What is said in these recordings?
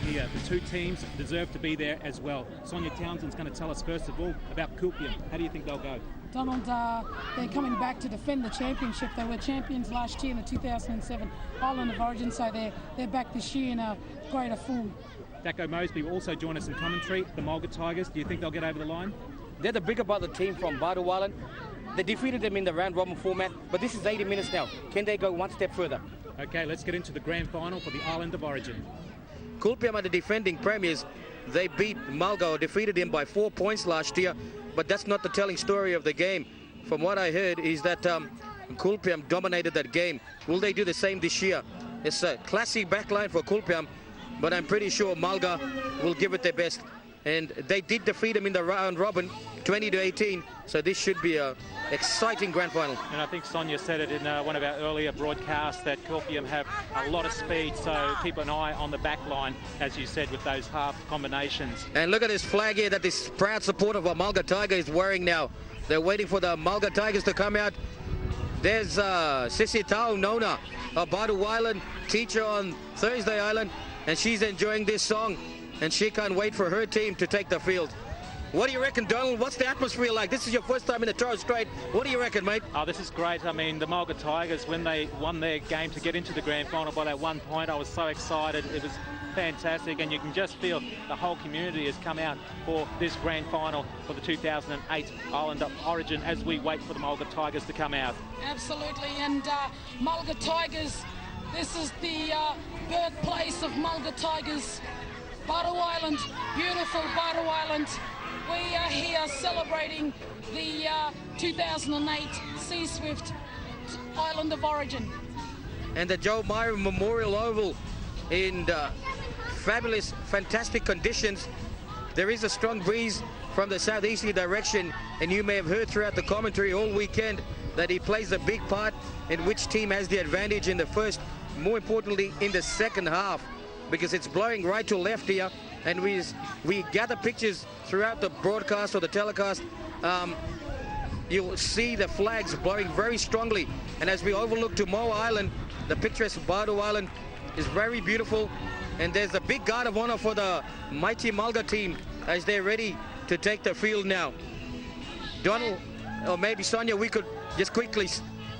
here. The two teams deserve to be there as well. Sonia Townsend's going to tell us first of all about Kulipyam. How do you think they'll go? Donald, they're coming back to defend the championship. They were champions last year in the 2007 Island of Origin, so they're back this year in a greater form. Dacko Moseby will also join us in commentary. The mylga Tigers, do you think they'll get over the line? They're the bigger brother team from Badu Island. They defeated them in the round robin format, but this is 80 minutes now. Can they go one step further? Okay, let's get into the grand final for the Island of Origin. Kulipyam are the defending premiers. They beat mylga, or defeated him by 4 points last year, but that's not the telling story of the game. From what I heard is that Kulipyam dominated that game. Will they do the same this year? It's a classic backline for Kulipyam, but I'm pretty sure mylga will give it their best. And they did defeat him in the round robin, 20-18, so this should be an exciting grand final. And I think Sonia said it in one of our earlier broadcasts that Kulipyam have a lot of speed, so keep an eye on the back line, as you said, with those half combinations. And look at this flag here that this proud supporter of a mylga Tiger is wearing now. They're waiting for the mylga Tigers to come out. There's Sisi Tau Nona, a Badu Island teacher on Thursday Island, and she's enjoying this song, and she can't wait for her team to take the field. What do you reckon, Donald? What's the atmosphere like? This is your first time in the Torres Strait. What do you reckon, mate? Oh, this is great. I mean, the mylga Tigers, when they won their game to get into the grand final by that 1 point, I was so excited. It was fantastic, and you can just feel the whole community has come out for this grand final for the 2008 Island of Origin as we wait for the mylga Tigers to come out. Absolutely, and mylga Tigers, this is the birthplace of mylga Tigers. Badu Island, beautiful Badu Island. We are here celebrating the 2008 Sea Swift Island of Origin. And the Joe Myra Memorial Oval in fabulous, fantastic conditions. There is a strong breeze from the southeasterly direction, and you may have heard throughout the commentary all weekend that he plays a big part in which team has the advantage in the first, more importantly in the second half, because it's blowing right to left here, and we gather pictures throughout the broadcast or the telecast. You'll see the flags blowing very strongly, and as we overlook to Moa Island, the picturesque Badu Island is very beautiful, and there's a big guard of honor for the mighty mylga team as they're ready to take the field now. Donald, or maybe Sonia, we could just quickly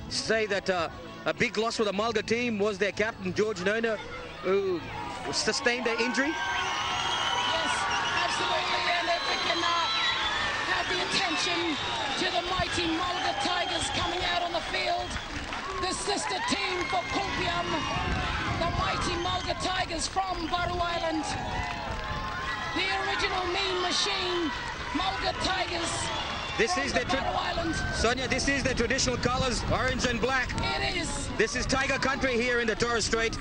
say that a big loss for the mylga team was their captain, George Nona, who sustained an injury. Yes, absolutely, and if we can have the attention to the mighty mylga Tigers coming out on the field, the sister team for Kulipyam, the mighty mylga Tigers from Badu Island, the original mean machine mylga Tigers. This is the Sonia, this is the traditional colors, orange and black. It is. This is Tiger country here in the Torres Strait.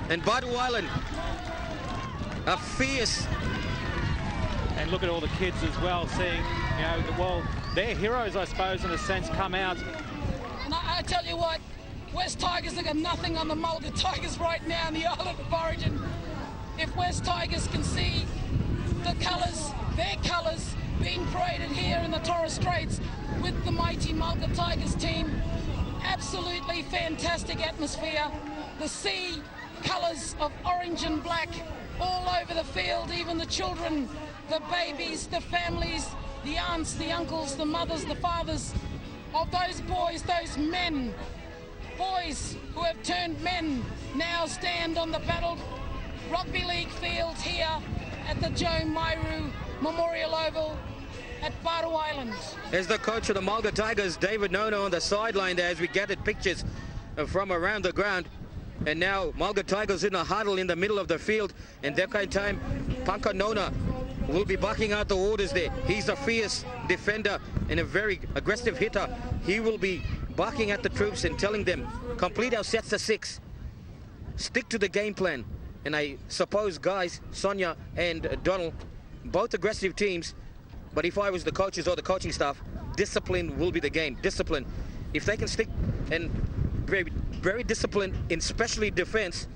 And Badu Island, a fierce. And look at all the kids as well, seeing, you know, well, they're heroes, I suppose, in a sense, come out. And I tell you what, West Tigers have got nothing on the mylga Tigers right now in the Island of Origin. If West Tigers can see the colours, their colours, being paraded here in the Torres Straits with the mighty mylga Tigers team, absolutely fantastic atmosphere. The sea colours of orange and black all over the field, even the children, the babies, the families, the aunts, the uncles, the mothers, the fathers of those boys, those men, boys who have turned men, now stand on the battled rugby league field here at the Joe Myra Memorial Oval at Badu Island. There's the coach of the mylga Tigers, David Nona, on the sideline there as we gathered pictures from around the ground. And now mylga Tigers in a huddle in the middle of the field, and that kind of time Panka Nona will be barking out the orders there. He's a fierce defender and a very aggressive hitter. He will be barking at the troops and telling them, complete our sets of 6, stick to the game plan. And I suppose, guys, Sonia and Donald, both aggressive teams, but if I was the coaches or the coaching staff, discipline will be the game. Discipline. If they can stick and very disciplined, in especially defense,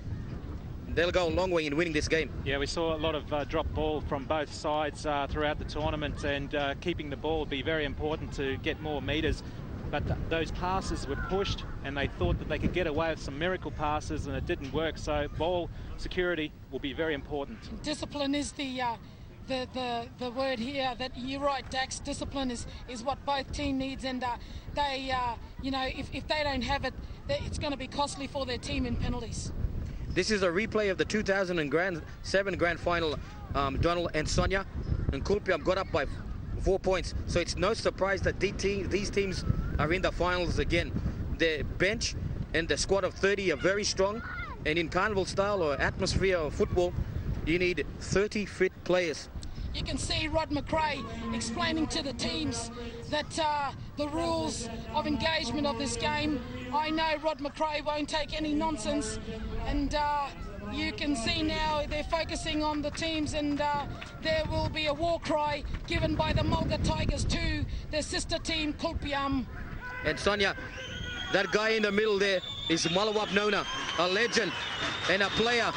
they'll go a long way in winning this game. Yeah, we saw a lot of drop ball from both sides throughout the tournament, and keeping the ball will be very important to get more meters. but those passes were pushed, and they thought that they could get away with some miracle passes, and it didn't work. So ball security will be very important. Discipline is the word here. That you're right, Dax. Discipline is what both team needs, and they you know, if they don't have it, it's going to be costly for their team in penalties. This is a replay of the 2007 grand final, Donald and Sonia, and Kulipyam got up by 4 points. So it's no surprise that these teams are in the finals again. The bench and the squad of 30 are very strong, and in carnival style or atmosphere of football, you need 30 fit players. You can see Rod McRae explaining to the teams that the rules of engagement of this game. I know Rod McRae won't take any nonsense, and you can see now they're focusing on the teams, and there will be a war cry given by the mylga Tigers to their sister team Kulipyam. And Sonia, that guy in the middle there is Malawap Nona, a legend and a player.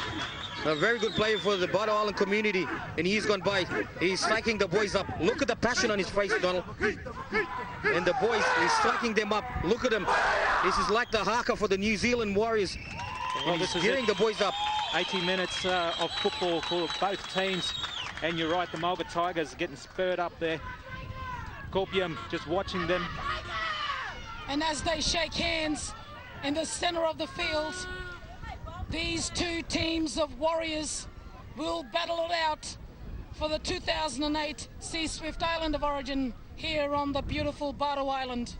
A very good player for the Bado Island community, and he's gone by. He's striking the boys up. Look at the passion on his face, Donald. And the boys, he's striking them up. Look at him. This is like the haka for the New Zealand Warriors. Well, he's this is getting the boys up. 80 minutes of football for both teams, and you're right, the mylga Tigers are getting spurred up there. Kulipyam just watching them. And as they shake hands in the center of the field, these two teams of Warriors will battle it out for the 2008 Sea Swift Island of Origin here on the beautiful Bado Island.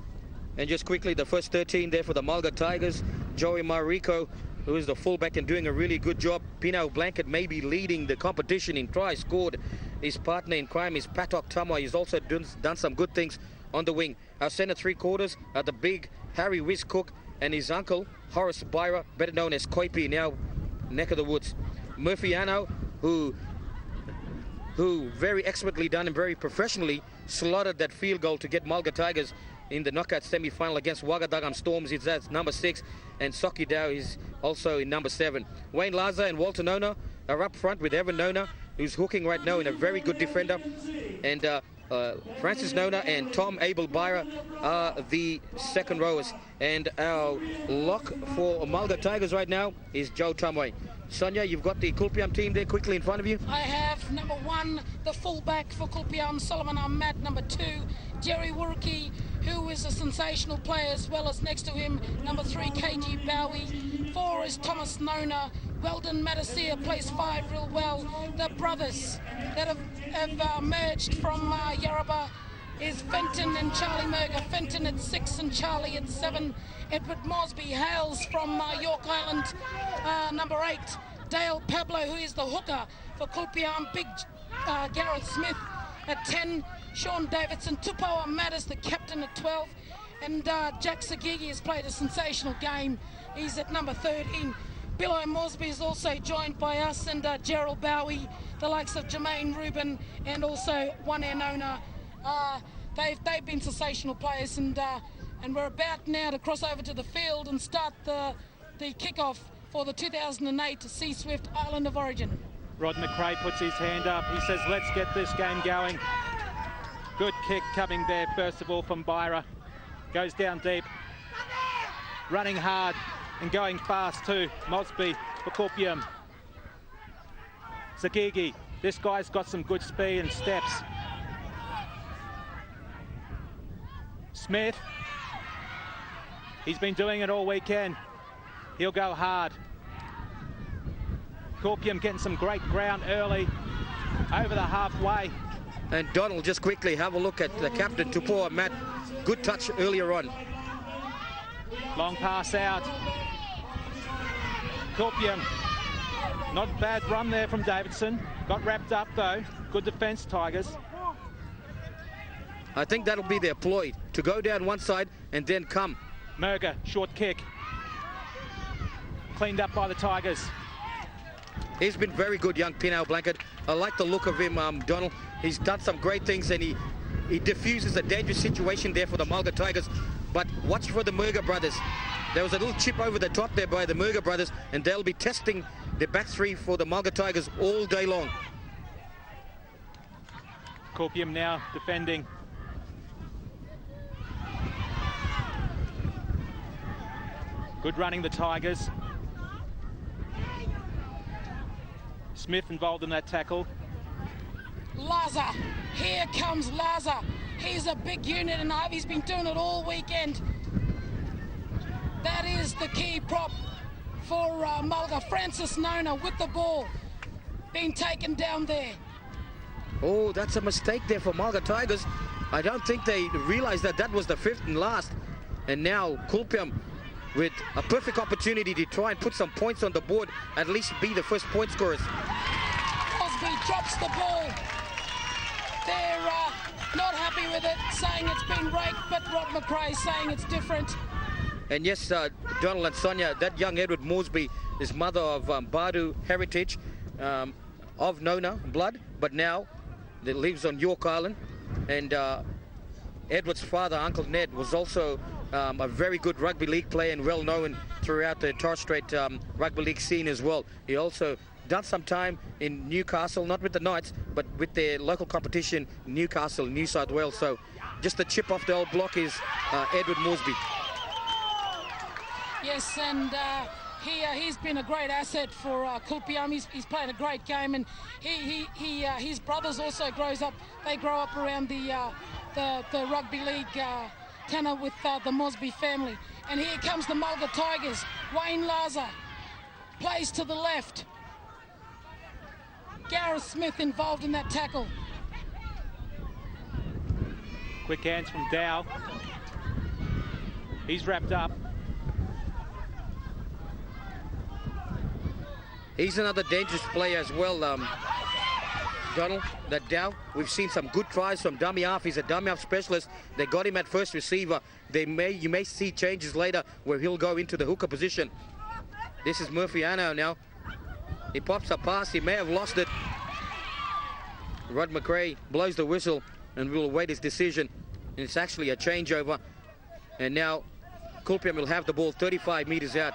And just quickly, the first 13 there for the mylga Tigers. Joey Mariko, who is the fullback and doing a really good job. Pino Blanket may be leading the competition in tries scored. His partner in crime is Patok Tama. He's also done some good things on the wing. Our centre three quarters are the big Harry Wiz Cook and his uncle, Horace Byra, better known as Koipi, now neck of the woods. Murphy Anno, who very expertly done and very professionally slotted that field goal to get mylga Tigers in the knockout semi-final against Wagadagam Storms. It's at number 6, and Soki Dow is also in number 7. Wayne Laza and Walter Nona are up front with Evan Nona, who's hooking right now in a very good defender. And Francis Nona and Tom Abel Byra are the second rowers. And our lock for mylga Tigers right now is Joe Tumway. Sonia, you've got the Kulipyam team there quickly in front of you. I have number 1, the fullback for Kulipyam, Solomon Ahmad. Number 2, Jerry Wuruki, who is a sensational player, as well as next to him, number 3, KG Bowie. 4 is Thomas Nona. Weldon Matasia plays 5 real well. The brothers that have merged from Yarrabah is Fenton and Charlie Murga. Fenton at 6 and Charlie at 7. Edward Mosby hails from York Island, number 8. Dale Pablo, who is the hooker for Kulipyam. Big Gareth Smith at 10. Sean Davidson. Tupoa Mattis, the captain, at 12. And Jack Sagigi has played a sensational game. He's at number 13. Billo Mosby is also joined by us, and Gerald Bowie, the likes of Jermaine Rubin, and also One Nona. They've been sensational players, and we're about now to cross over to the field and start the kickoff for the 2008 Sea Swift Island of Origin. Rod McRae puts his hand up. He says, let's get this game going. Good kick coming there, first of all, from Byra. Goes down deep. Running hard and going fast too. Mosby for Kulipyam. Sagigi. This guy's got some good speed and steps. Smith. He's been doing it all weekend. He'll go hard. Kulipyam getting some great ground early, over the halfway. And Donald, just quickly have a look at the captain, Tupoa Matt. Good touch earlier on. Long pass out. Kulipyam. Not a bad run there from Davidson. Got wrapped up though. Good defence, Tigers. I think that'll be their ploy, to go down one side and then come. Murga, short kick. Cleaned up by the Tigers. He's been very good, young Pino Blanket. I like the look of him, Donald. He's done some great things, and he diffuses a dangerous situation there for the mylga Tigers. But watch for the Murga brothers. There was a little chip over the top there by the Murga brothers, and they'll be testing the back three for the mylga Tigers all day long. Kulipyam now defending. Good running, the Tigers. Smith involved in that tackle. Laza, here comes Laza. He's a big unit and he's been doing it all weekend. That is the key prop for Mylga. Francis Nona with the ball, being taken down there. Oh, that's a mistake there for Mylga Tigers. I don't think they realized that that was the fifth and last. And now Kulipyam with a perfect opportunity to try and put some points on the board, at least be the first point scorers. Crosby drops the ball. They're not happy with it, saying it's been raked, but Rod McRae saying it's different. And yes, Donald and Sonia, that young Edward Moresby is mother of Badu heritage, of Nona blood, but now that lives on York Island. And Edward's father, Uncle Ned, was also a very good rugby league player and well known throughout the Torres Strait rugby league scene as well. He also done some time in Newcastle, not with the Knights, but with their local competition, Newcastle, New South Wales. So just a chip off the old block is Edward Moresby. Yes, and he's been a great asset for Kulipyam. He's played a great game, and his brothers also grow up around the rugby league tenor with the Mosby family. And here comes the Mylga Tigers. Wayne Laza plays to the left. Gareth Smith involved in that tackle. Quick hands from Dow. He's wrapped up. He's another dangerous player as well, Donald, that Dow. We've seen some good tries from dummy half. He's a dummy half specialist. They got him at first receiver. You may see changes later where he'll go into the hooker position. This is Murphyano now. He pops a pass. He may have lost it. Rod McRae blows the whistle and we'll await his decision. And it's actually a changeover. And now Kulipyam will have the ball 35 meters out.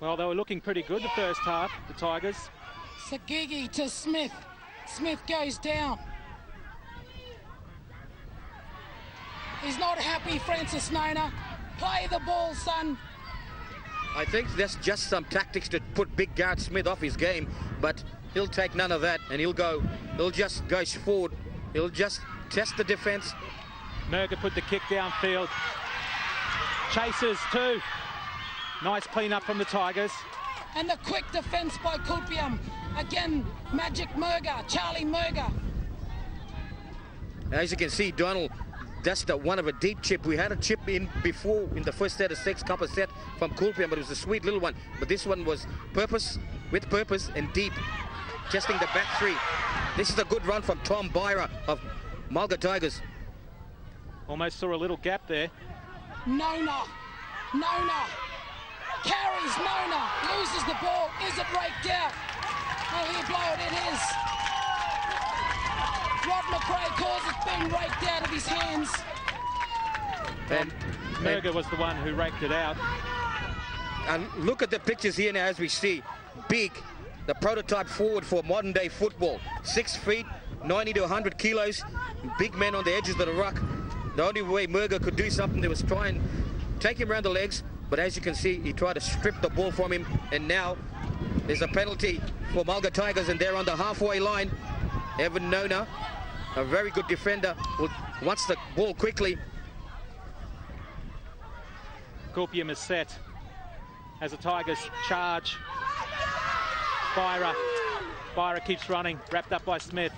Well, they were looking pretty good the first half, the Tigers. Sagigi to Smith. Smith goes down. He's not happy, Francis Nona. Play the ball, son. I think that's just some tactics to put big Gareth Smith off his game, but he'll take none of that and he'll just go forward. He'll just test the defense. mylga put the kick downfield. Chasers too. Nice clean up from the Tigers. And the quick defence by Kulipyam. Again, Magic mylga, Charlie mylga. As you can see, Donald, that's the one of a deep chip. We had a chip in before in the first set of six, copper set from Kulipyam, but it was a sweet little one. But this one was with purpose and deep, testing the back three. This is a good run from Tom Byra of Mylga Tigers. Almost saw a little gap there. Nona carries, Nona loses the ball. Is it raked out? Will he blow it? It is. Rod McRae calls it being raked out of his hands. And mylga was the one who raked it out. And look at the pictures here now as we see. Big, the prototype forward for modern day football. 6 feet, 90 to 100 kilos. Big men on the edges of the ruck. The only way mylga could do something there was try and take him around the legs. But as you can see, he tried to strip the ball from him. And now there's a penalty for Mylga Tigers, and they're on the halfway line. Evan Nona, a very good defender, wants the ball quickly. Kulipyam is set as the Tigers charge. Byra keeps running, wrapped up by Smith.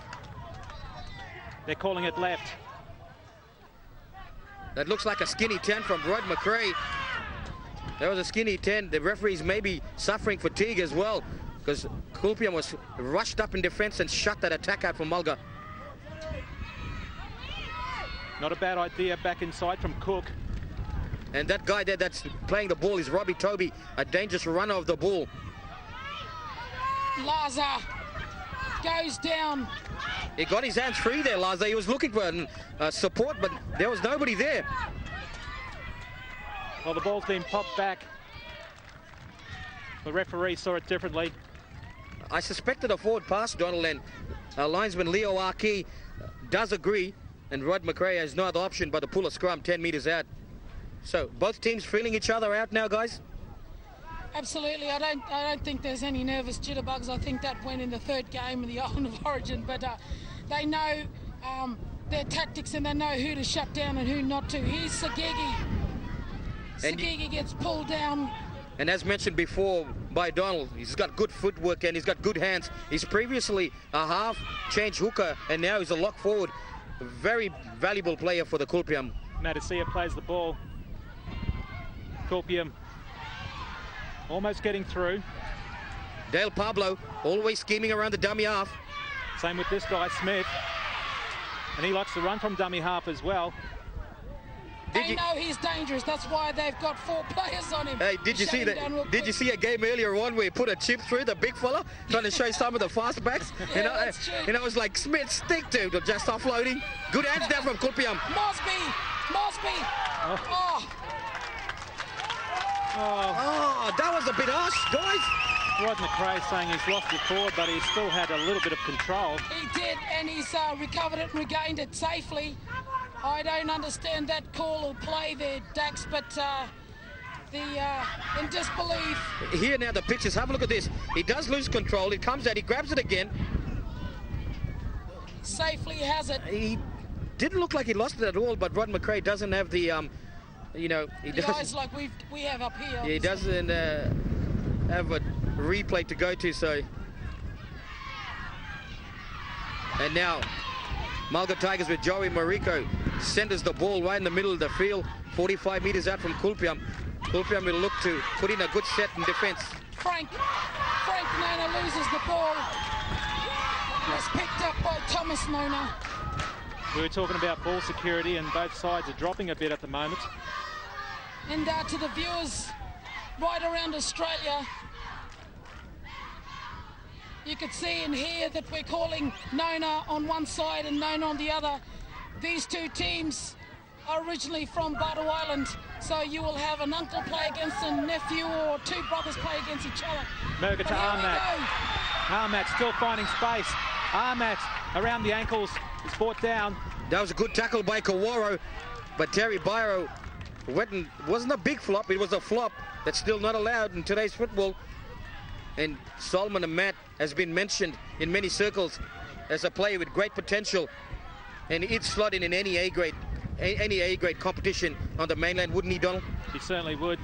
They're calling it left. That looks like a skinny 10 from Rod McRae. That was a skinny 10. The referees may be suffering fatigue as well, because Kulipyam was rushed up in defense and shut that attack out from Mylga. Not a bad idea back inside from Cook. And that guy there that's playing the ball is Robbie Toby, a dangerous runner of the ball. Laza goes down. He got his hands free there, Laza. He was looking for support, but there was nobody there. Well, the ball's been popped back. The referee saw it differently. I suspected a forward pass, Donald, and linesman Leo Arkey does agree, and Rod McRae has no other option but to pull a scrum 10 meters out. So both teams feeling each other out now, guys? Absolutely. I don't think there's any nervous jitterbugs. I think that went in the third game in the Island of Origin, but they know their tactics and they know who to shut down and who not to. Here's Sagigi. Sagigi gets pulled down. And as mentioned before by Donald, he's got good footwork and he's got good hands. He's previously a half change hooker and now he's a lock forward. A very valuable player for the Kulipyam. Matasia plays the ball. Kulipyam almost getting through. Dale Pablo always scheming around the dummy half. Same with this guy, Smith. And he likes to run from dummy half as well. They know he's dangerous. That's why they've got 4 players on him. Hey, did you see that? Did you see a game earlier on where he put a chip through the big fella, trying to show some of the fast backs? Yeah, and I was like, Smith, stick to just offloading. Good hands there from Kulipyam. Mosby. Oh, that was a bit harsh, guys. Rod McRae saying he's lost it forward, but he still had a little bit of control. He did, and he's recovered it and regained it safely. I don't understand that call or play there, Dax, but in disbelief. Here now the pictures, have a look at this. He does lose control, it comes out, he grabs it again. Safely has it. He didn't look like he lost it at all, but Rod McRae doesn't have the, he the doesn't, eyes like we have up here. he doesn't have a replay to go to, so. And now, mylga Tigers with Joey Mariko centers the ball right in the middle of the field, 45 meters out from Kulipyam. Kulipyam will look to put in a good set in defense. Frank Nona loses the ball. It's picked up by Thomas Nona. We were talking about ball security and both sides are dropping a bit at the moment. And to the viewers right around Australia, you could see and hear that we're calling Nona on one side and Nona on the other. These 2 teams are originally from Badu Island, so you will have an uncle play against a nephew or 2 brothers play against each other. Mylga to Ahmat. Ahmat still finding space. Ahmat around the ankles is brought down. That was a good tackle by Kawaro, but Terry Byro wasn't a big flop, it was a flop that's still not allowed in today's football. And Solomon Amat has been mentioned in many circles as a player with great potential, and he'd slot in any A-grade competition on the mainland, wouldn't he, Donald? He certainly would.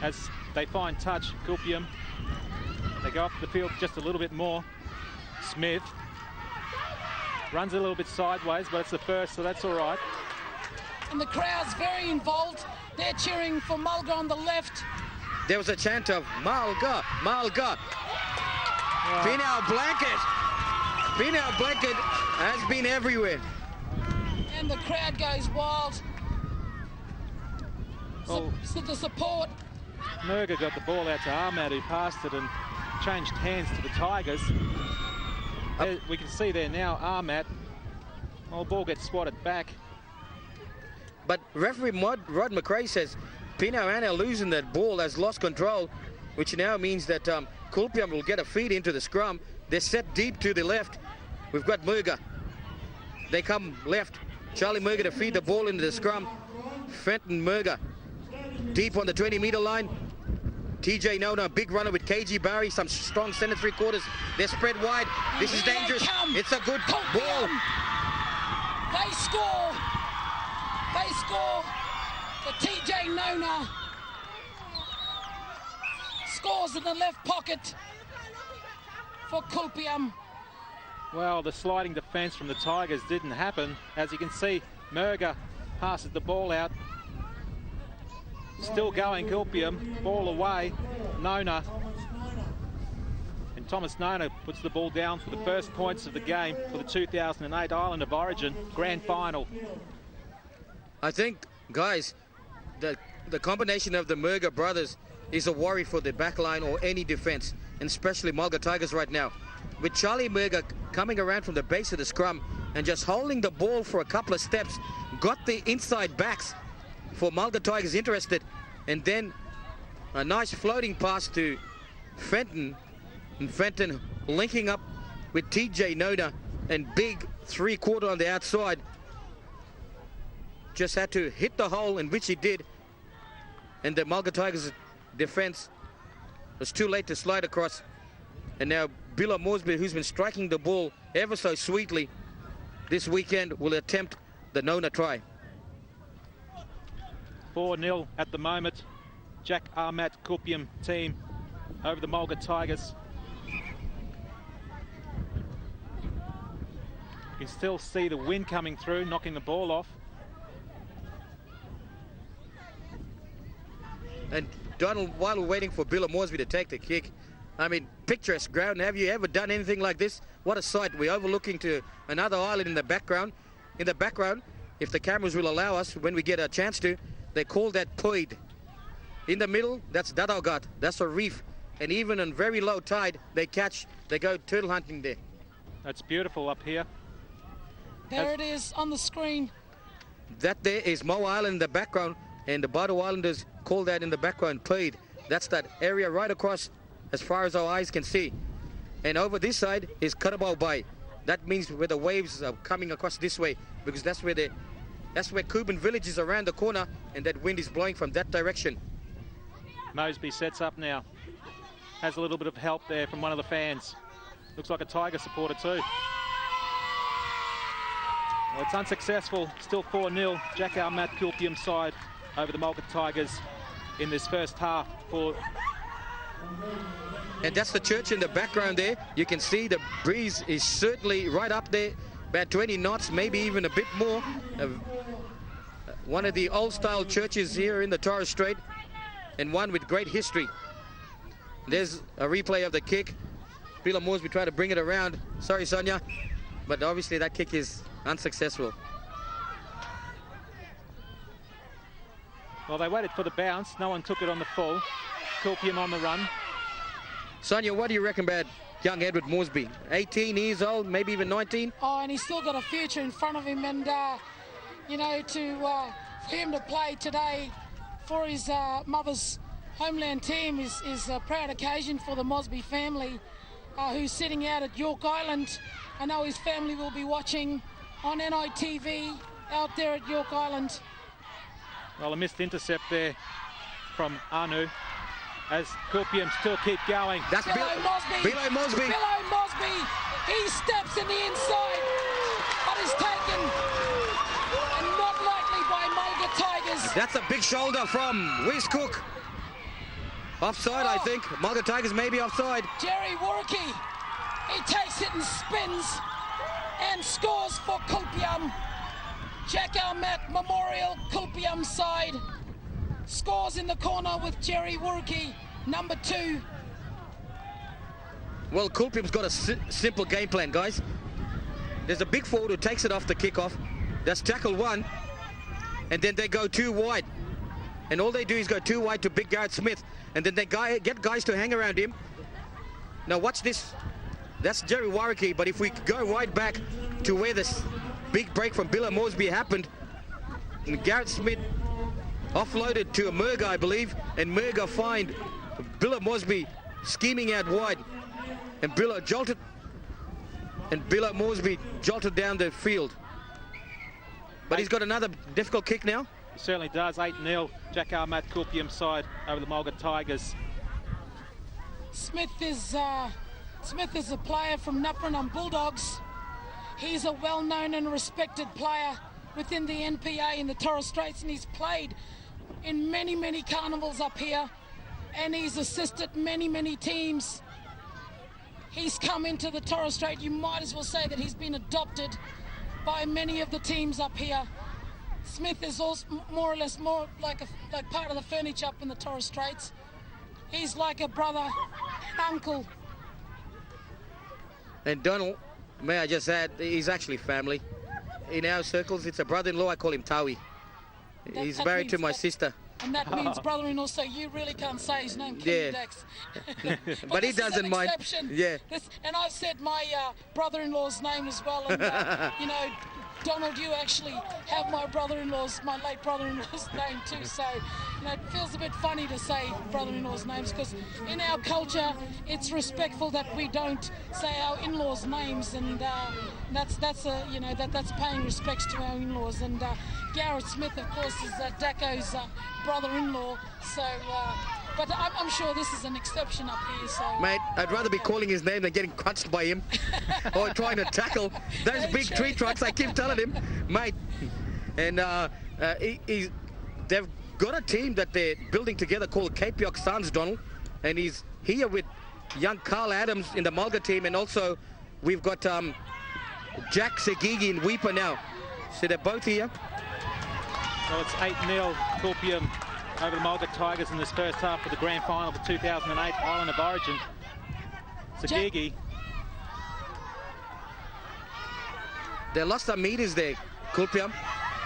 As they find touch, Kulipyam, they go up the field just a little bit more. Smith runs a little bit sideways, but it's the first, so that's all right. And the crowd's very involved. They're cheering for mylga on the left. There was a chant of mylga, mylga. Penal blanket has been everywhere. And the crowd goes wild. Oh. So the support. Mylga got the ball out to Ahmat, who passed it and changed hands to the Tigers. We can see there now Ahmat. Well, the ball gets swatted back. But referee Rod McRae says Pino Anna losing that ball has lost control, which now means that Kulipyam will get a feed into the scrum. They're set deep to the left. We've got Mylga. They come left. Charlie Mylga to feed the ball into the scrum. Fenton Mylga deep on the 20-meter line. TJ Nona, big runner with KG Barry, some strong center 3/4. They're spread wide. This is dangerous. It's a good ball. They score. They score. The TJ Nona scores in the left pocket for Kulipyam. Well, the sliding defence from the Tigers didn't happen. As you can see, Mylga passes the ball out. Still going, Kulipyam, ball away, Nona. And Thomas Nona puts the ball down for the first points of the game for the 2008 Island of Origin Grand Final. I think, guys, the combination of the Mylga brothers is a worry for the back line or any defence, and especially mylga Tigers right now. With Charlie Mylga coming around from the base of the scrum and just holding the ball for a couple of steps, got the inside backs for mylga Tigers interested, and then a nice floating pass to Fenton, and Fenton linking up with TJ Nona, and big 3/4 on the outside. Just had to hit the hole, in which he did, And the Mylga Tigers defense was too late to slide across. And now Billa Moresby, who's been striking the ball ever so sweetly this weekend, will attempt the Nona try. 4-0 at the moment. Jack Ahmat Kulipyam team over the Mylga Tigers. You can still see the wind coming through, knocking the ball off. And Donald, while we're waiting for Billa Moresby to take the kick, I mean, picturesque ground. Have you ever done anything like this? What a sight. We're overlooking to another island in the background. In the background, if the cameras will allow us, when we get a chance to, they call that Poid. In the middle, that's Dadaugat. That's a reef. And even on very low tide, they go turtle hunting there. That's beautiful up here. There it is on the screen. That there is Mo Island in the background, and the Badu Islanders call that in the background Poid. That's that area right across as far as our eyes can see. And over this side is Karabao Bay. That means where the waves are coming across this way, because that's where Kuban village is around the corner, and that wind is blowing from that direction. Mosby sets up now. Has a little bit of help there from one of the fans. Looks like a Tiger supporter too. Well, it's unsuccessful. Still 4-0. Jack Ahmat Kulipyam side over the Mylga Tigers in this first half. And that's the church in the background there. You can see the breeze is certainly right up there, about 20 knots, maybe even a bit more. One of the old-style churches here in the Torres Strait, and one with great history. There's a replay of the kick. Billa Moresby trying to bring it around. Sorry, Sonia, but obviously that kick is unsuccessful. Well, they waited for the bounce. No one took it on the full. Kulipyam on the run. Sonia, what do you reckon about young Edward Moresby? 18 years old, maybe even 19? Oh, and he's still got a future in front of him. And, you know, for him to play today for his mother's homeland team is a proud occasion for the Moresby family, who's sitting out at York Island. I know his family will be watching on NITV out there at York Island. Well, a missed intercept there from Anu as Kulipyam still keep going. That's Billa Moresby. Billa Moresby. Billa Moresby. He steps in the inside, but is taken, and not likely by Mylga Tigers. That's a big shoulder from Wiz Cook. Offside, I think. Mylga Tigers may be offside. Jerry Warwicky. He takes it and spins and scores for Kulipyam. Jack Ahmat Memorial Kulipyam side scores in the corner with Jerry Warwicky, number 2. Well, Kulipyam's got a simple game plan, guys. There's a big forward who takes it off the kickoff. That's tackle 1, and then they go 2 wide. And all they do is go 2 wide to Big Garrett Smith, and then they get guys to hang around him. Now watch this. That's Jerry Warwicky, but if we go right back to where this big break from Billa Moresby happened, and Garrett Smith offloaded to a mylga, I believe, and mylga find Billa Moresby scheming out wide, and Billa Moresby jolted down the field. But he's got another difficult kick now. He certainly does. 8-0. Jack Ahmat Kulipyam side over the Mylga Tigers. Smith is a player from Nupparanum Bulldogs. He's a well-known and respected player within the NPA in the Torres Straits, and he's played in many, many carnivals up here, and he's assisted many, many teams. He's come into the Torres Strait. You might as well say that he's been adopted by many of the teams up here. Smith is also more or less like part of the furniture up in the Torres Straits. He's like a brother, uncle. And Donald, may I just add, he's actually family. In our circles, it's a brother-in-law. I call him Tawi. He's married to my sister. And that means brother-in-law, so you really can't say his name, Kenny Dex. But he doesn't mind. Yeah. And I've said my brother-in-law's name as well, and, you know, Donald, you actually have my late brother-in-law's name too, so it feels a bit funny to say brother-in-law's names, because in our culture it's respectful that we don't say our in-laws' names, and that's paying respects to our in-laws. And Garrett Smith, of course, is Daco's brother-in-law, so but I'm sure this is an exception up here. So, mate, I'd rather be calling his name than getting crunched by him or trying to tackle those big tree trunks. I keep telling him, mate. And they've got a team that they're building together called Cape York Suns, Donald. And he's here with young Carl Adams in the Mylga team. And also we've got Jack Segigi in Weeper now. So they're both here. So it's 8-0 Kulipyam over the Mylga Tigers in this first half of the grand final of the 2008 Island of Origin. Segigi. They lost some meters there, Kulipyam.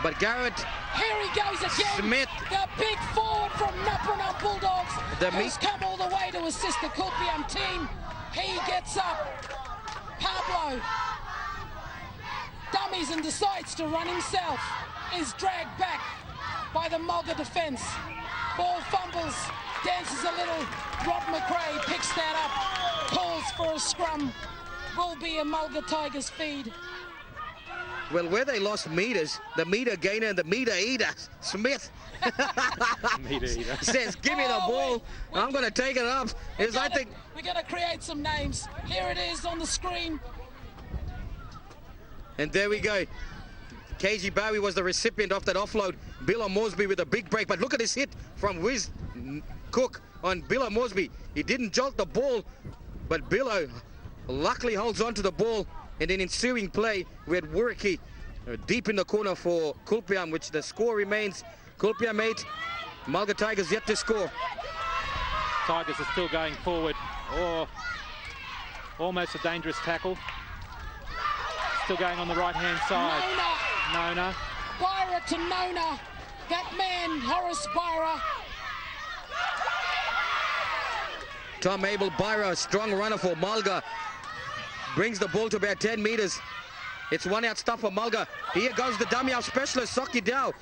But Garrett Here he goes again. Smith, the big forward from Nuppernup Bulldogs, who's come all the way to assist the Kulipyam team. He gets up. Pablo dummies and decides to run himself. Is dragged back by the Mylga defence. Ball fumbles, dances a little. Rob McRae picks that up, calls for a scrum. Will be a Mylga Tigers feed. well, where they lost meters, the meter gainer and the meter eater, Smith, Meter eater. says, give me the ball, I'm going to take it up. We're going to create some names. Here it is on the screen. And there we go. KG Bowie was the recipient of that offload. Bill Moresby with a big break. But look at this hit from Wiz Cook on Bill Moresby. He didn't jolt the ball, but Billo luckily holds on to the ball. And then ensuing play, we had Wuriki deep in the corner for Kulipyam, which the score remains Kulipyam 8, Mylga Tigers yet to score. Tigers are still going forward. Oh, almost a dangerous tackle. Still going on the right-hand side. Nona. Byra to Nona. That man, Horace Byra. Tom Abel Byra, a strong runner for Mylga. Brings the ball to about 10 meters. It's one out stuff for Mylga. Here goes the dummy out specialist, Soki Dow.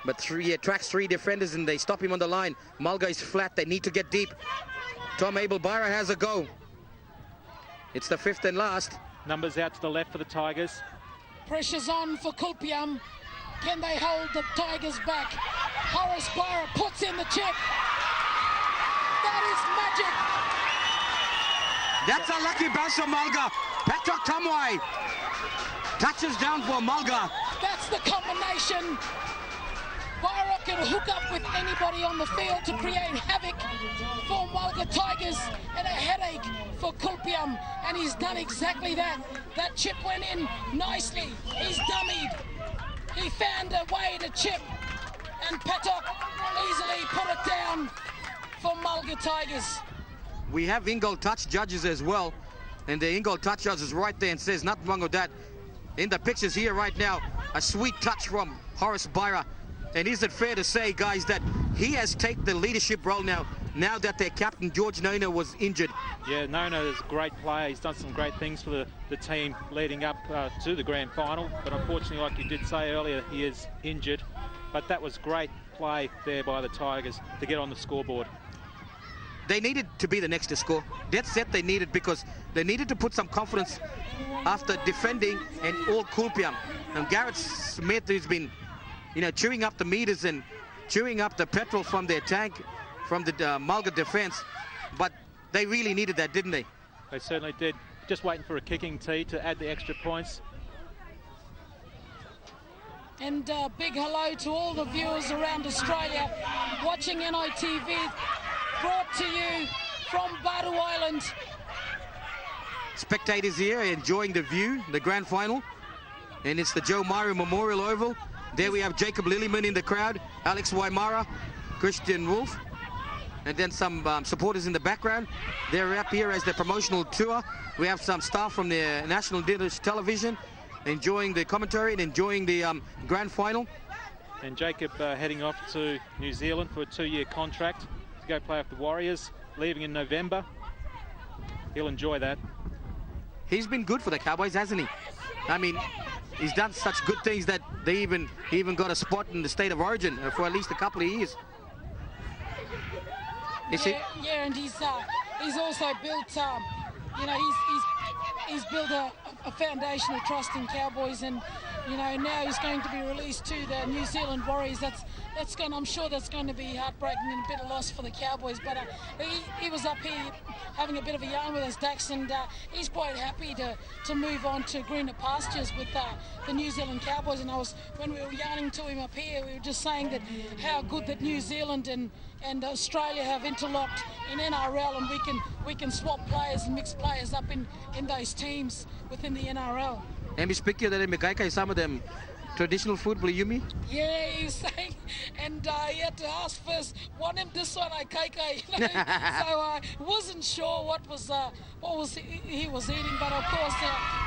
But he attracts 3 defenders and they stop him on the line. Mylga is flat, they need to get deep. Tom Abel Byra has a go. It's the 5th and last. Numbers out to the left for the Tigers. Pressure's on for Kulipyam. Can they hold the Tigers back? Horace Byra puts in the chip. That is magic. That's a lucky bounce for Mylga. Patrick Tamwai touches down for Mylga. That's the combination. Byra can hook up with anybody on the field to create havoc for Mylga Tigers and a headache for Kulipyam, and he's done exactly that. That chip went in nicely. He's dummied. He found a way to chip, and Patok easily put it down for Mylga Tigers. We have in-goal touch judges as well, and the in-goal touch judge is right there and says nothing wrong with that. In the pictures here right now, a sweet touch from Horace Byra. And is it fair to say, guys, that he has taken the leadership role now that their captain, George Nona, was injured? Yeah, Nona is a great player. He's done some great things for the team leading up to the grand final. But unfortunately, like you did say earlier, he is injured. But that was great play there by the Tigers to get on the scoreboard. They needed to be the next to score. That's set they needed, because they needed to put some confidence after defending and all Kulipyam. And Garrett Smith, who's been chewing up the meters and chewing up the petrol from their tank, from the Mylga defense. But they really needed that, didn't they? They certainly did. Just waiting for a kicking tee to add the extra points. And big hello to all the viewers around Australia watching NITV, brought to you from Badu Island. Spectators here enjoying the view, the grand final. And it's the Joe Myra Memorial Oval. There we have Jacob Lillyman in the crowd, Alex Waimara, Christian Wolf, and then some supporters in the background. They're up here as the promotional tour. We have some staff from the National Danish Television enjoying the commentary and enjoying the grand final. And Jacob heading off to New Zealand for a 2-year contract to go play with the Warriors, leaving in November. He'll enjoy that. He's been good for the Cowboys, hasn't he? I mean, he's done such good things that he even got a spot in the state of origin for at least a couple of years. Yeah, and he's also built, you know, he's built a foundation of trust in Cowboys, and you know, now he's going to be released to the New Zealand Warriors. I'm sure that's going to be heartbreaking and a bit of loss for the Cowboys. But he was up here having a bit of a yarn with us, Dax, and he's quite happy to move on to greener pastures with the New Zealand Cowboys. And when we were yarning to him up here, we were just saying that how good that New Zealand and Australia have interlocked in NRL, and we can swap players and mix players up in those teams within the NRL. And we speak here that in Megaika some of them traditional food, will you me? Yeah, he was saying, and he had to ask first, want him this one, Keke, you know. So I wasn't sure what he was eating, but of course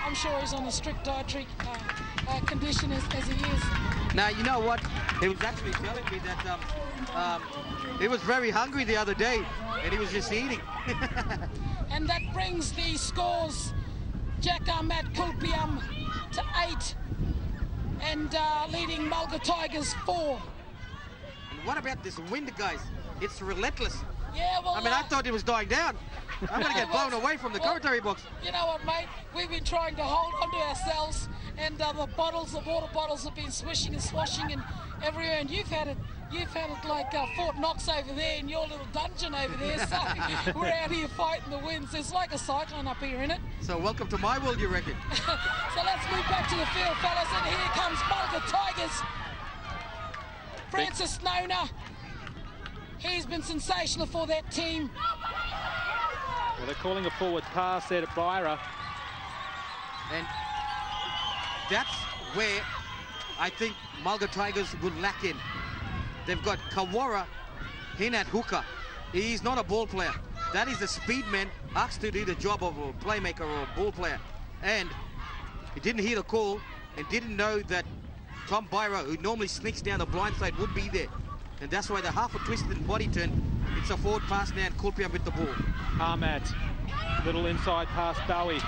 I'm sure he's on a strict dietary condition as he is. Now, you know what? He was actually telling me that he was very hungry the other day, and he was just eating. And that brings the scores, Jack Ahmed Kulipyam to 8, and leading Mylga Tigers 4. And what about this wind, guys? It's relentless. Yeah, well, I mean, I thought it was dying down. I'm going to get blown away from the commentary box. You know what, mate? We've been trying to hold onto ourselves, and the water bottles have been swishing and swashing and everywhere, and you've had it like Fort Knox over there in your little dungeon over there. So we're out here fighting the winds. There's like a cyclone up here, isn't it? So welcome to my world, you reckon? So let's move back to the field, fellas, and here comes Mylga Tigers. Francis Nona. He's been sensational for that team. Well, they're calling a forward pass there to Byra. And that's where I think Mylga Tigers would lack in. They've got Kawara in at hooker. He's not a ball player. That is a speed man asked to do the job of a playmaker or a ball player. And he didn't hear the call and didn't know that Tom Byra, who normally sneaks down the blind side, would be there. And that's why the half a twisted body turn. It's a forward pass now and Kulipyam with the ball. Ahmad, little inside pass, Bowie.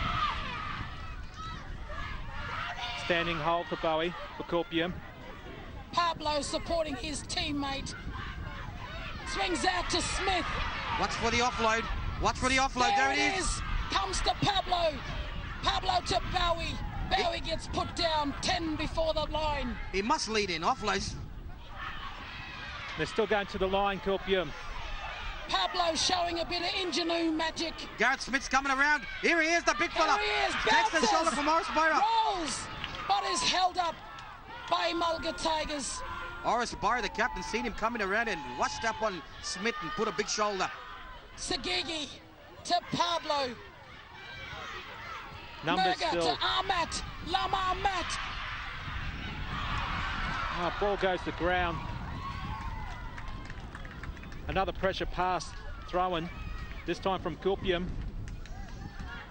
Standing hold for Bowie, for Kulipyam. Pablo supporting his teammate. Swings out to Smith. Watch for the offload. Watch for the offload. There it is. Comes to Pablo. Pablo to Bowie. Bowie gets put down 10 before the line. He must lead in offloads. They're still going to the line, Kulipyam. Pablo showing a bit of ingenue magic. Garrett Smith's coming around. Here he is, the big fella. Here he is. Takes the shoulder from Morris Byra. Rolls, but is held up by Mylga Tigers. Morris Byra, the captain, seen him coming around and washed up on Smith and put a big shoulder. Sagigi to Pablo. Numbers Mylga still. to Ahmat. Lama Ahmat. Ball goes to ground. Another pressure pass throw-in, this time from Kulipyam.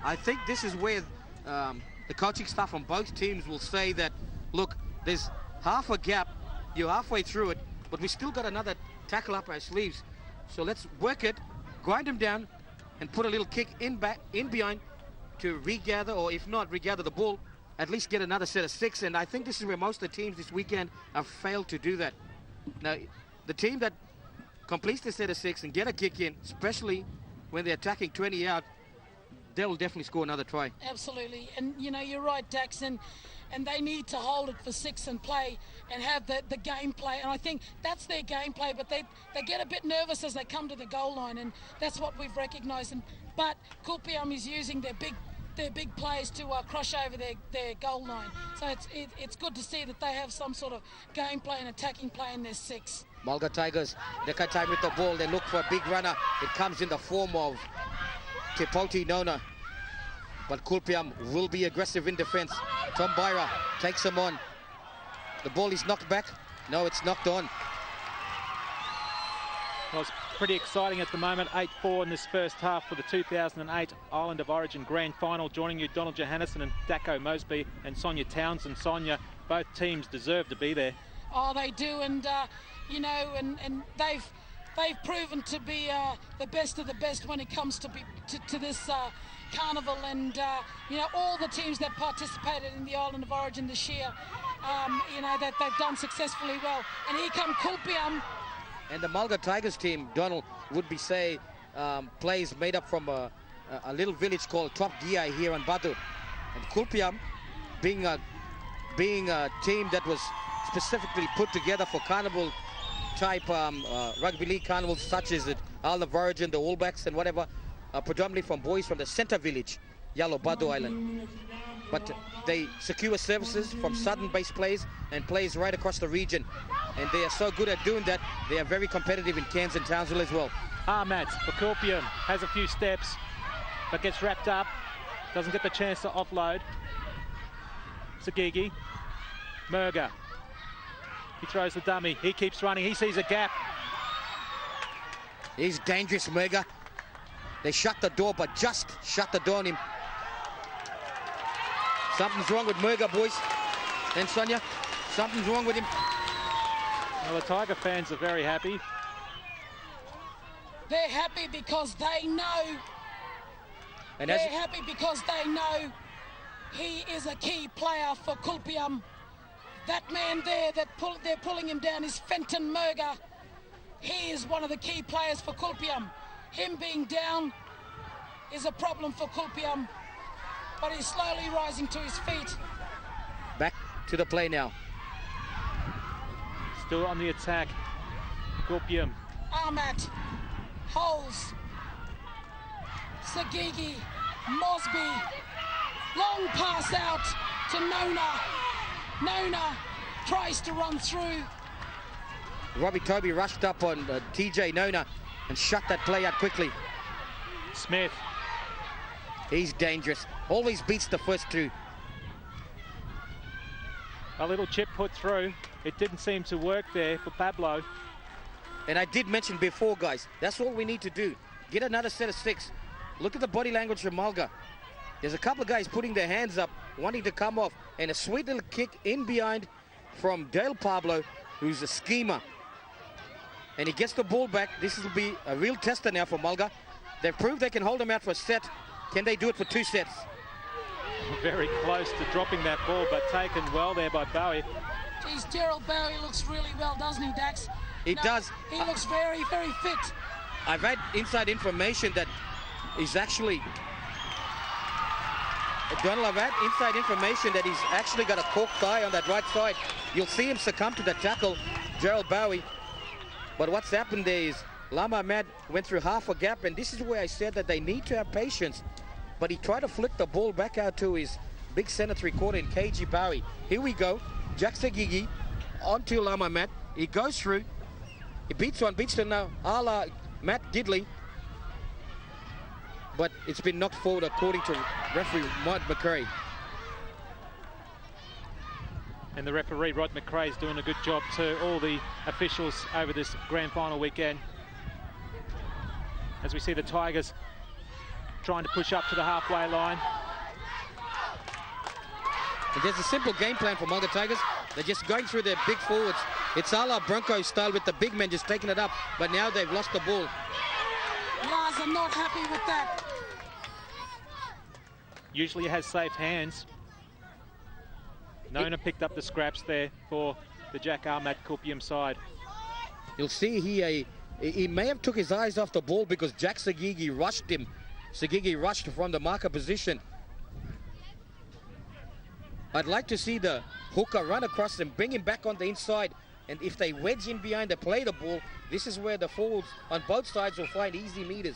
I think this is where the coaching staff on both teams will say that, look, there's half a gap, you're halfway through it, but we still got another tackle up our sleeves. So let's work it, grind them down, and put a little kick in behind to regather, or if not, regather the ball, at least get another set of 6. And I think this is where most of the teams this weekend have failed to do that. Now, the team that completes the set of 6 and get a kick in, especially when they're attacking 20 out, they'll definitely score another try. Absolutely, and you know, you're right, Dax, and they need to hold it for 6 and play and have the gameplay, and I think that's their gameplay, but they get a bit nervous as they come to the goal line, and that's what we've recognised. But Kulipyam is using their big players to crush over their goal line, so it's good to see that they have some sort of gameplay and attacking play in their 6. Mylga Tigers, they cut time with the ball, they look for a big runner. It comes in the form of Tipoti Nona. But Kulipyam will be aggressive in defense. Tom Byra takes him on. The ball is knocked back. No, it's knocked on. Well, it's pretty exciting at the moment. 8-4 in this first half for the 2008 Island of Origin Grand Final. Joining you, Donald Johannesson and Dacko Mosby and Sonia Townsend. Sonia, both teams deserve to be there. Oh, they do, and you know, and they've proven to be the best of the best when it comes to this Carnival and, you know, all the teams that participated in the Island of Origin this year, you know, that they've done successfully well. And here come kulipyam. And the Mylga Tigers team, Donald, would be say, plays made up from a little village called Top Dia here on Batu. And kulipyam, being a team that was specifically put together for carnival type rugby league carnivals such as the Island of Origin, the All Blacks and whatever, predominantly from boys from the center village, Yellow Badu Island. But they secure services from southern-based players and players right across the region. And they are so good at doing that, they are very competitive in Cairns and Townsville as well. Ahmad for kulipyam has a few steps, but gets wrapped up, doesn't get the chance to offload. Sagigi, mylga. He throws the dummy, he keeps running, he sees a gap. He's dangerous, mylga. They shut the door, but just shut the door on him. Something's wrong with mylga, boys. And Sonia, something's wrong with him. Well, the Tiger fans are very happy. They're happy because they know. And They're happy because they know he is a key player for kulipyam. That man there they're pulling him down is Fenton mylga. He is one of the key players for kulipyam. Him being down is a problem for kulipyam, but he's slowly rising to his feet. Back to the play now. Still on the attack. kulipyam. Ahmad, Holes, Sagigi, Mosby, long pass out to Nona. Nona tries to run through. Robbie Toby rushed up on TJ Nona and shut that play out quickly. Smith. He's dangerous. Always beats the first two. A little chip put through. It didn't seem to work there for Pablo. And I did mention before, guys, that's all we need to do. Get another set of six. Look at the body language from Mylga. There's a couple of guys putting their hands up, wanting to come off, and a sweet little kick in behind from Dale Pablo, who's a schemer. And he gets the ball back. This will be a real tester now for Mylga. They've proved they can hold him out for a set. Can they do it for 2 sets? Very close to dropping that ball, but taken well there by Bowie. Geez, Gerald Bowie looks really well, doesn't he, Dax? He does. He looks very, very fit. I've had inside information that he's actually... Donald, I've had inside information that he's actually got a corked eye on that right side. You'll see him succumb to the tackle, Gerald Bowie. But what's happened there is Lama Ahmad went through half a gap, and this is where I said that they need to have patience. But he tried to flick the ball back out to his big center three-quarter in KG Bowie. Here we go. Jack Sagigi onto Lama Ahmad. He goes through. He beats to now, a la Matt Gidley. But it's been knocked forward according to referee Rod McRae. And the referee, Rod McRae, is doing a good job too. All the officials over this grand final weekend. As we see the Tigers trying to push up to the halfway line. And there's a simple game plan for Mylga Tigers. They're just going through their big forwards. It's a la Bronco style with the big men just taking it up. But now they've lost the ball. Lars are not happy with that. Usually has safe hands. Nona picked up the scraps there for the Jack Ahmad kulipyam side. You'll see he may have took his eyes off the ball because Jack Sagigi rushed him. Sagigi rushed from the marker position. I'd like to see the hooker run across and bring him back on the inside. And if they wedge in behind and play the ball, this is where the forwards on both sides will find easy meters.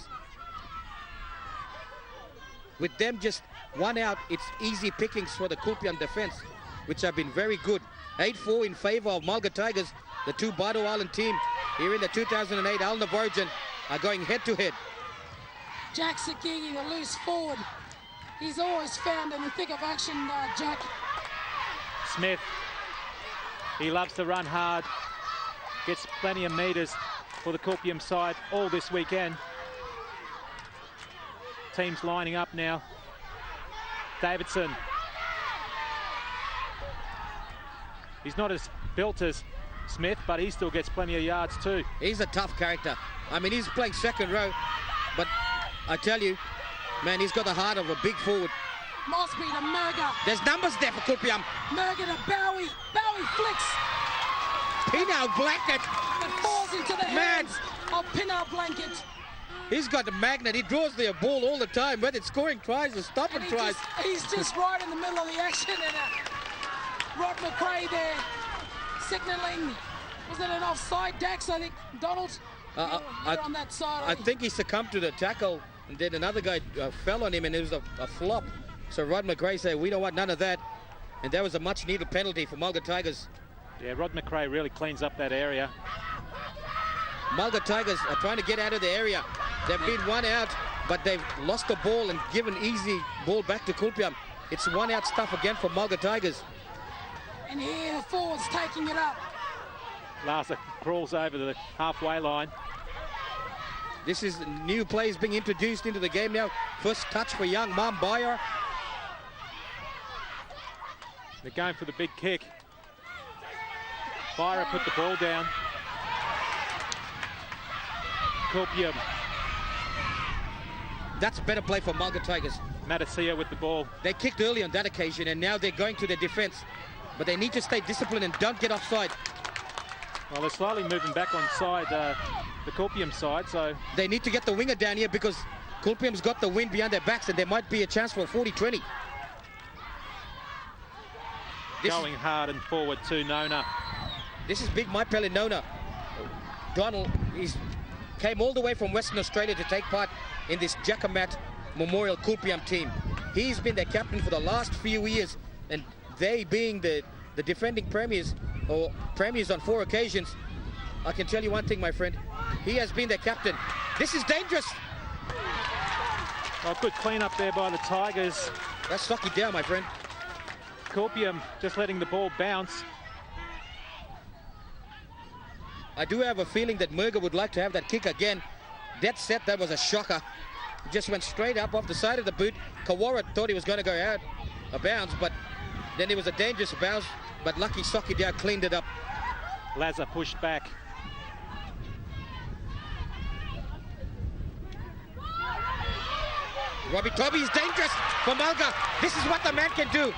With them just one out, it's easy pickings for the kulipyam defense, which have been very good. 8-4 in favor of Mylga Tigers. The two Badu Island team here in the 2008 Island of Origin are going head-to-head. Jack Sagigi, the loose forward. He's always found in the thick of action, Jack. Smith, he loves to run hard. Gets plenty of meters for the kulipyam side all this weekend. Teams lining up now. Davidson. He's not as built as Smith, but he still gets plenty of yards too. He's a tough character. I mean, he's playing second row, but I tell you, Man, he's got the heart of a big forward. Mosby to mylga. There's numbers there for kulipyam. mylga to Bowie. Bowie flicks. Pinot Blanket. It falls into the Man. hands of Pinot Blanket. He's got the magnet. He draws the ball all the time, whether it's scoring tries or stopping And tries. he's just right in the middle of the action. And Rod McRae there signalling. Was it an offside, Dax? I think Donald. You're on that side. I think he succumbed to the tackle, and then another guy fell on him, and it was a flop. So Rod McRae said, we don't want none of that. And that was a much-needed penalty for Mylga Tigers. Yeah, Rod McRae really cleans up that area. Mylga Tigers are trying to get out of the area. They've been one out, but they've lost the ball and given easy ball back to kulipyam. It's one out stuff again for Mylga Tigers. And here the forwards taking it up. Larsa crawls over the halfway line. This is new players being introduced into the game now. First touch for young Mam Bayer. They're going for the big kick. Byra put the ball down. Kulipyam. That's a better play for Mylga Tigers. Matasia with the ball. They kicked early on that occasion, and now they're going to their defense. But they need to stay disciplined and don't get offside. Well, they're slowly moving back on side, the Kulipyam side, so... They need to get the winger down here because Kulipyam's got the wind behind their backs, and there might be a chance for a 40-20. Going hard and forward to Nona. This is big Maipele Nona. Donald came all the way from Western Australia to take part in this Jackamat Memorial Kulipyam team. He's been their captain for the last few years, and they being the defending premiers, or premiers on 4 occasions, I can tell you one thing, my friend. He has been their captain. This is dangerous. Oh, good clean up there by the Tigers. That's Socky down, my friend. Kulipyam just letting the ball bounce. I do have a feeling that mylga would like to have that kick again. That set, that was a shocker. It just went straight up off the side of the boot. Kawara thought he was going to go out a bounce, but then it was a dangerous bounce. But lucky Socky down cleaned it up. Lazar pushed back. Robbie Toby is dangerous for mylga. This is what the man can do.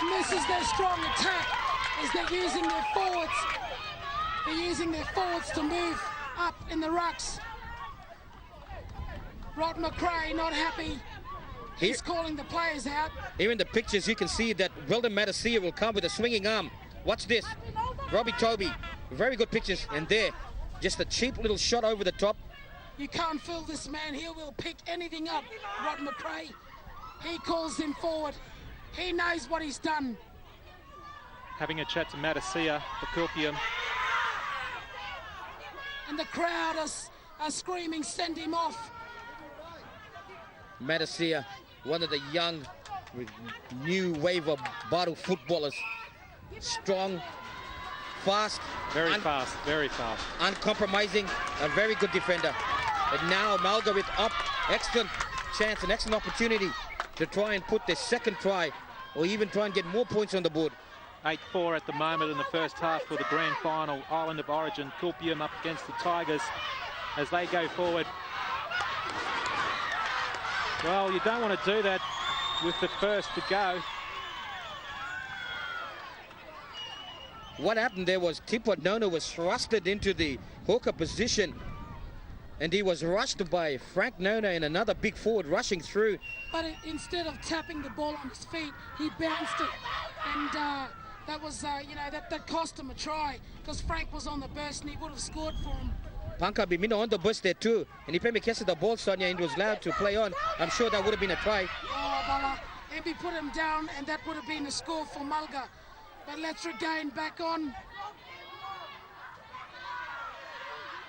And this is their strong attack, is they're using their forwards. They're using their forwards to move up in the rucks. Rod McRae not happy. He's calling the players out. Here in the pictures, you can see that Weldon Matasia will come with a swinging arm. Watch this. Robbie Toby, very good pictures. And there, just a cheap little shot over the top. You can't fool this man. He will pick anything up, Rod McRae. He calls him forward. He knows what he's done. Having a chat to Matasia for Kulipyam. And the crowd are screaming, send him off. Matasia, one of the young, new wave of Baru footballers. Strong, fast. Very fast, very fast. Uncompromising, a very good defender. And now mylga with up, excellent chance, an excellent opportunity to try and put their second try, or even try and get more points on the board. 8-4 at the moment in the first half for the grand final. Island of Origin, Kulipyam up against the Tigers as they go forward. Well, you don't want to do that with the first to go. What happened there was Tipo Nono was thrusted into the hooker position, and he was rushed by Frank Nona and another big forward rushing through. But instead of tapping the ball on his feet, he bounced it. And that was, that cost him a try, because Frank was on the burst and he would have scored for him. Panka Bimino on the burst there too, and if he catches the ball, Sonia, and was allowed to play on, I'm sure that would have been a try. Oh, Bala, Embi put him down, and that would have been a score for mylga. But let's regain back on.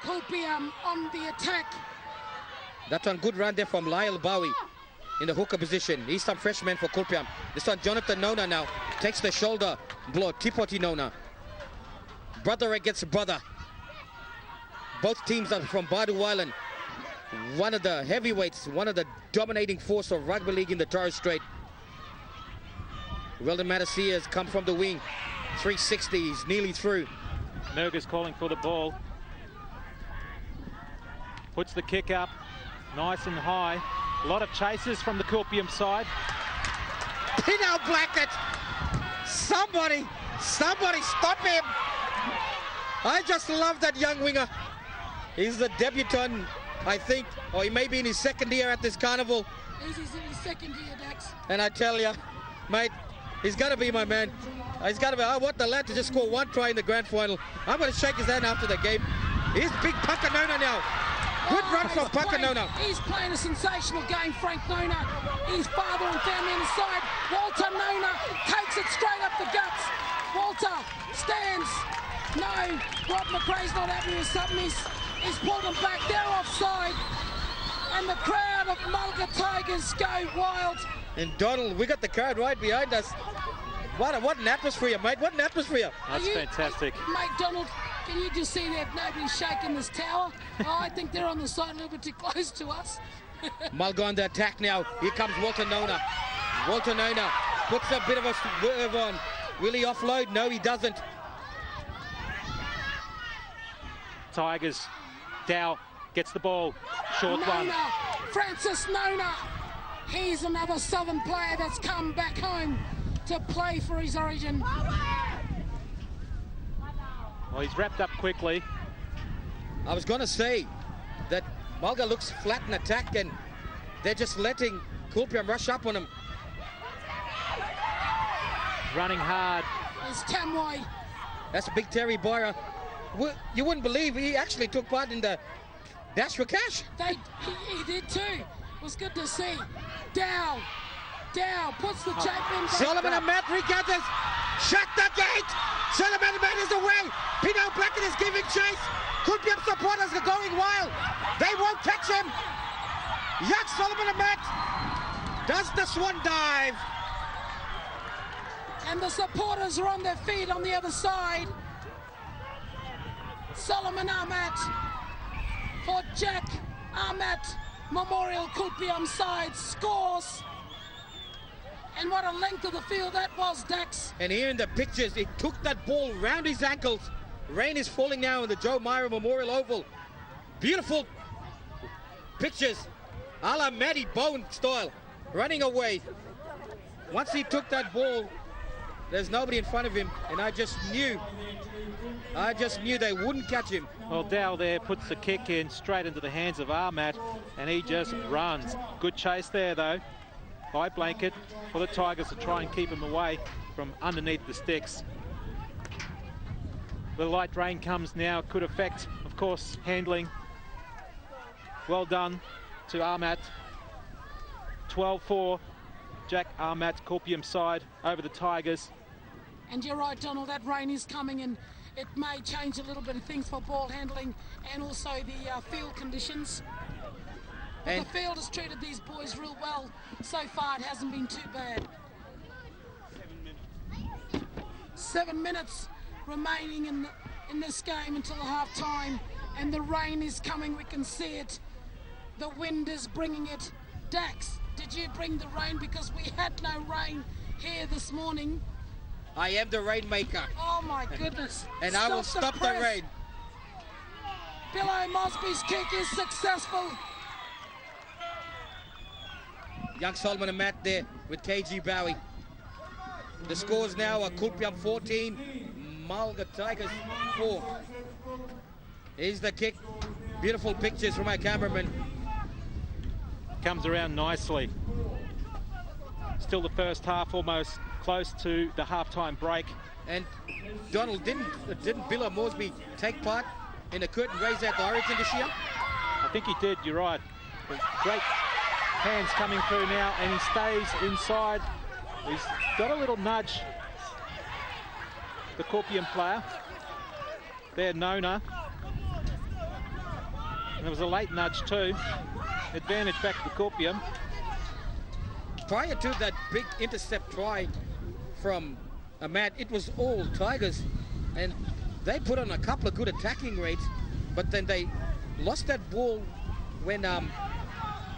Kulipyam on the attack. That's one good run there from Lyle Bowie in the hooker position. He's some freshman for Kulipyam. This one, Jonathan Nona now takes the shoulder blow. Tipoti Nona. Brother against brother. Both teams are from Badu Island. One of the heavyweights, one of the dominating force of rugby league in the Torres Strait. Weldon Matasia has come from the wing. 360, he's nearly through. Mylga's calling for the ball. Puts the kick up. Nice and high. A lot of chases from the Kulipyam side. Pin-out blanket. Somebody stop him. I just love that young winger. He's the debutant, I think, or he may be in his second year at this carnival. He's in his second year, Dax. And I tell you, mate, he's got to be my man. He's got to be. I want the lad to just score one try in the grand final. I'm going to shake his hand after the game. He's big Puckanona now. Good run from Puckanona. He's playing a sensational game, Frank Nona. His father and family on the side. Walter Nona takes it straight up the guts. Walter stands. No, Rob McRae's not happy with something. He's pulled him back. They're offside. And the crowd of mylga Tigers go wild. And Donald, we got the crowd right behind us. What an atmosphere, mate. What an atmosphere. That's fantastic. Mate, Donald, can you just see that nobody's shaking this tower? Oh, I think they're on the side a little bit too close to us. Mylga on the attack now. Here comes Walter Nona. Walter Nona puts a bit of a swerve on. Will he offload? No, he doesn't. Tigers. Dow gets the ball. Short one. Francis Nona. He's another Southern player that's come back home to play for his origin. Well, he's wrapped up quickly. I was going to say that Mylga looks flat in attack and they're just letting Kulipyam rush up on him. Running hard. There's Tamwai. That's Big Terry Boyer. You wouldn't believe he actually took part in the Dash for Cash. He did too. It was good to see. Dow puts the champion. Solomon Ahmed regathers. Shut the gate. Solomon Ahmed is away. Pino Blackett is giving chase. Kulipyam supporters are going wild. They won't catch him. Young Solomon Ahmed does the swan dive. And the supporters are on their feet on the other side. Solomon Ahmed for Jack Ahmed Memorial Kulipyam side scores. And what a length of the field that was, Dax. And here in the pictures, he took that ball round his ankles. Rain is falling now in the Joe Myra Memorial Oval. Beautiful pictures, a la Matty Bone style, running away. Once he took that ball, there's nobody in front of him, and I just knew they wouldn't catch him. Well, Dow there puts the kick in straight into the hands of Ahmed, and he just runs. Good chase there, though. High blanket for the Tigers to try and keep him away from underneath the sticks. The light rain comes now, could affect, of course, handling. Well done to Ahmed. 12-4, Jack Ahmed, Kulipyam side over the Tigers. And you're right, Donald, that rain is coming and it may change a little bit of things for ball handling and also the field conditions. But the field has treated these boys real well. So far, it hasn't been too bad. 7 minutes remaining in this game until the half-time, and the rain is coming. We can see it. The wind is bringing it. Dax, did you bring the rain? Because we had no rain here this morning. I am the rainmaker. Oh my goodness. And I will stop the rain. Billy Mosby's kick is successful. Young Solomon Ahmed there with KG Bowie. The scores now are Kulipyam 14, mylga Tigers 4. Here's the kick. Beautiful pictures from our cameraman. Comes around nicely. Still the first half, almost close to the halftime break. And Donald, didn't Bill Moresby take part in the curtain raise at the Origin this year? I think he did, you're right. Great hands coming through now, and he stays inside. He's got a little nudge, the Kulipyam player. There, Nona. And there was a late nudge too. Advantage back to Kulipyam. Prior to that big intercept try from Ahmed, it was all Tigers, and they put on a couple of good attacking rates, but then they lost that ball when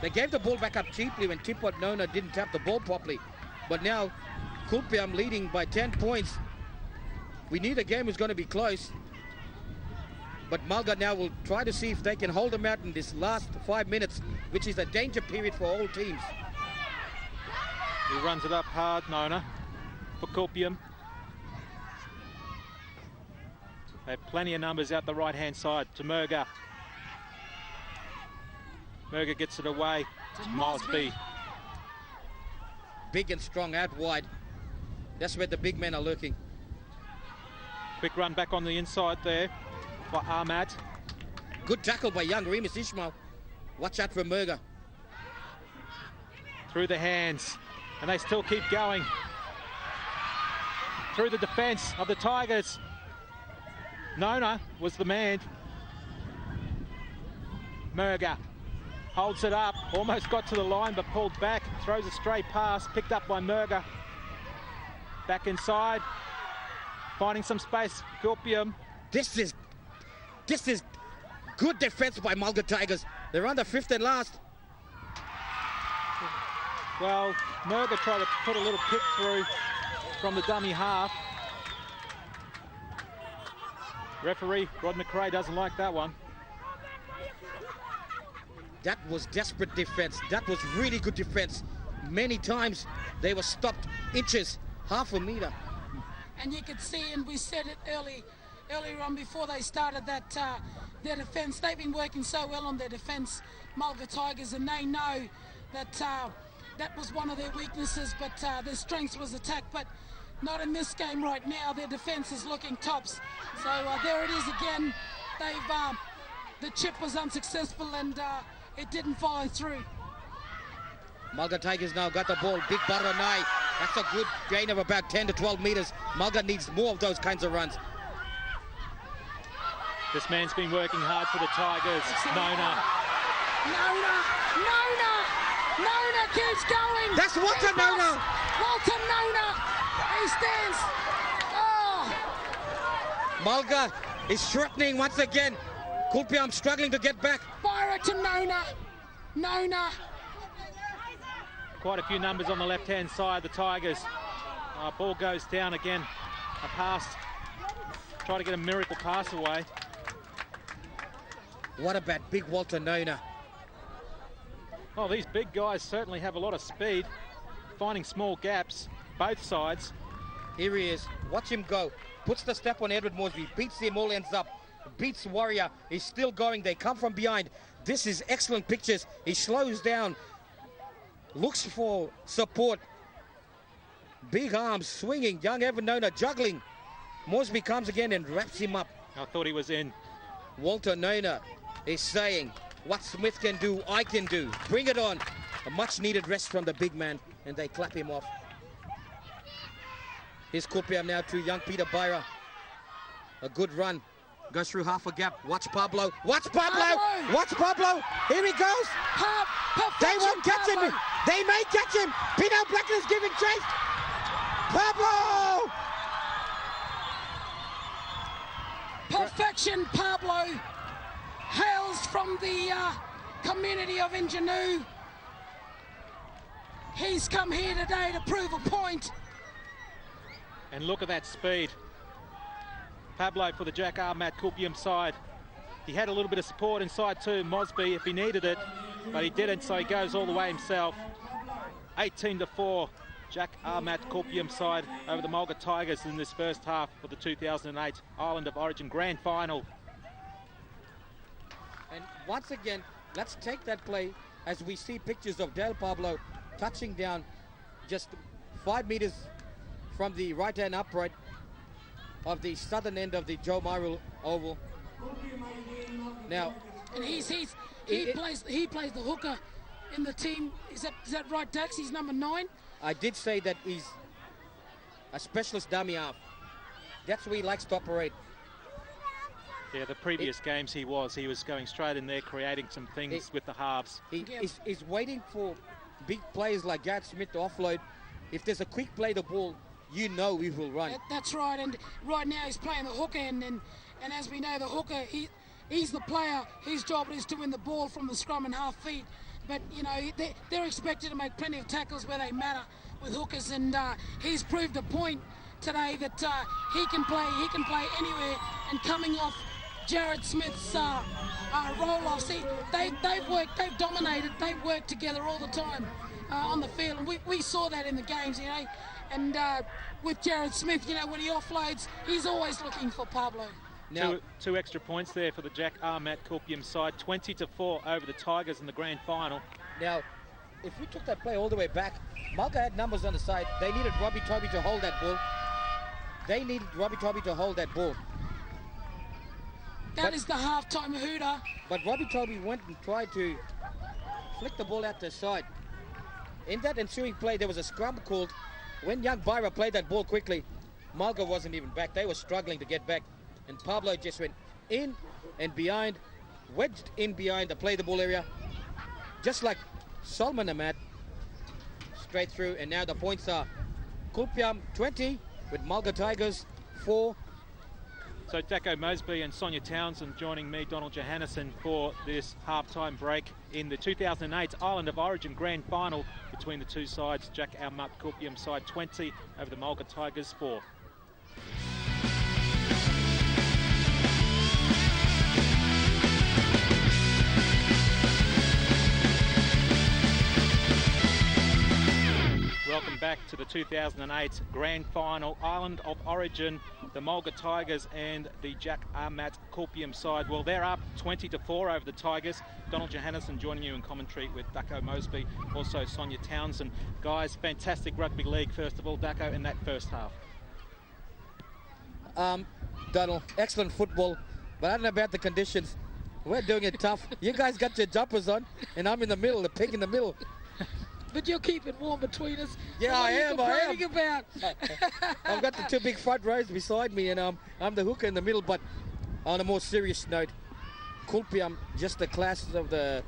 they gave the ball back up cheaply when Tipot Nona didn't tap the ball properly. But now Kulipyam leading by 10 points. We knew the game was going to be close. But mylga now will try to see if they can hold them out in this last 5 minutes, which is a danger period for all teams. He runs it up hard, Nona, for kulipyam. They have plenty of numbers out the right-hand side to mylga. Mylga gets it away to Mosby. Big and strong out wide. That's where the big men are lurking. Quick run back on the inside there for Ahmad. Good tackle by young Remus Ismail. Watch out for mylga. Through the hands, and they still keep going. Through the defence of the Tigers. Nona was the man. mylga holds it up, almost got to the line but pulled back, throws a straight pass, picked up by mylga. Back inside, finding some space, kulipyam. This is good defense by mylga Tigers. They're on the 5th and last. Well, mylga tried to put a little kick through from the dummy half. Referee Rod McRae doesn't like that one. That was desperate defense. That was really good defense. Many times they were stopped inches, half a meter. And you could see, and we said it earlier on before they started, that their defence, they've been working so well on their defence, mylga Tigers, and they know that that was one of their weaknesses, but their strength was attack. But not in this game right now. Their defence is looking tops. So there it is again. The chip was unsuccessful and it didn't follow through. mylga Tigers now got the ball. Big Baranai. That's a good gain of about 10 to 12 meters. mylga needs more of those kinds of runs. This man's been working hard for the Tigers. Nona Keeps going. That's Walter Nona. Walter Nona. He stands. Oh. mylga is shortening once again. kulipyam struggling to get back. Fire it to Nona. Quite a few numbers on the left-hand side, the Tigers. Ball goes down again. A pass. Try to get a miracle pass away. What about big Walter Nona? Well, these big guys certainly have a lot of speed, finding small gaps, both sides. Here he is. Watch him go. Puts the step on Edward Moresby. Beats him, all ends up. Beats Warrior. He's still going. They come from behind. This is excellent pictures. He slows down. Looks for support. Big arms swinging. Young Evan Nona juggling. Moresby comes again and wraps him up. I thought he was in. Walter Nona is saying, what Smith can do, I can do. Bring it on. A much needed rest from the big man, and they clap him off. Here's kulipyam now to young Peter Byra. A good run. Goes through half a gap. Watch Pablo. Watch Pablo. Watch Pablo. Here he goes. They won't catch him. They may catch him. Peter Blackton is giving chase. Pablo. Perfection. Pablo hails from the community of Ingenuity. He's come here today to prove a point. And look at that speed. Pablo for the Jack Ahmad kulipyam side. He had a little bit of support inside too, Mosby, if he needed it, but he didn't, so he goes all the way himself. 18-4, Jack Ahmad kulipyam side over the mylga Tigers in this first half for the 2008 Island of Origin Grand Final. And once again, let's take that play as we see pictures of Del Pablo touching down just 5 meters from the right-hand upright of the southern end of the Joe Myril Oval. Now, and he plays the hooker in the team. Is that right, Dax? He's number 9. I did say that he's a specialist dummy half. That's where he likes to operate. Yeah, the previous games he was going straight in there, creating some things with the halves. He's waiting for big players like Gareth Smith to offload. If there's a quick play the ball, you know he will run. That's right, and right now he's playing the hooker, and as we know, the hooker, he's the player. His job is to win the ball from the scrum and half feet. But, you know, they're expected to make plenty of tackles where they matter with hookers, and he's proved a point today that he can play anywhere, and coming off Jared Smith's roll-offs. They've dominated, they've worked together all the time on the field. And we saw that in the games, you know. And with Jared Smith, you know, when he offloads, he's always looking for Pablo. Now, two extra points there for the Jack Ahmat Kulipyam side, 20-4 over the Tigers in the grand final. Now, if we took that play all the way back, mylga had numbers on the side. They needed Robbie Toby to hold that ball. That is the halftime hooter. But Robbie Toby went and tried to flick the ball out the side. In that ensuing play, there was a scrum called. When young Byra played that ball quickly, mylga wasn't even back. They were struggling to get back. And Pablo just went in and behind, wedged in behind the play the ball area, just like Solomon Ahmat, straight through. And now the points are Kulipyam 20 with mylga Tigers 4. So Dacko Mosby and Sonia Townsend joining me, Donald Johannesson, for this halftime break in the 2008 Island of Origin Grand Final between the two sides. Jack Ahmat Kulipyam side 20 over the mylga Tigers 4. Welcome back to the 2008 Grand Final, Island of Origin, the mylga Tigers and the Jack Ahmat Kulipyam side. Well, they're up 20-4 over the Tigers. Donald Johannesson joining you in commentary with Dacko Mosby, also Sonia Townsend. Guys, fantastic rugby league, first of all. Dacko, in that first half. Donald, excellent football, but I don't know about the conditions. We're doing it tough. You guys got your jumpers on, and I'm in the middle, the pig in the middle. But you'll keep it warm between us. Yeah, I am. About. I've got the two big front rows beside me, and I'm the hooker in the middle. But on a more serious note, Kulipyam, just the classes of the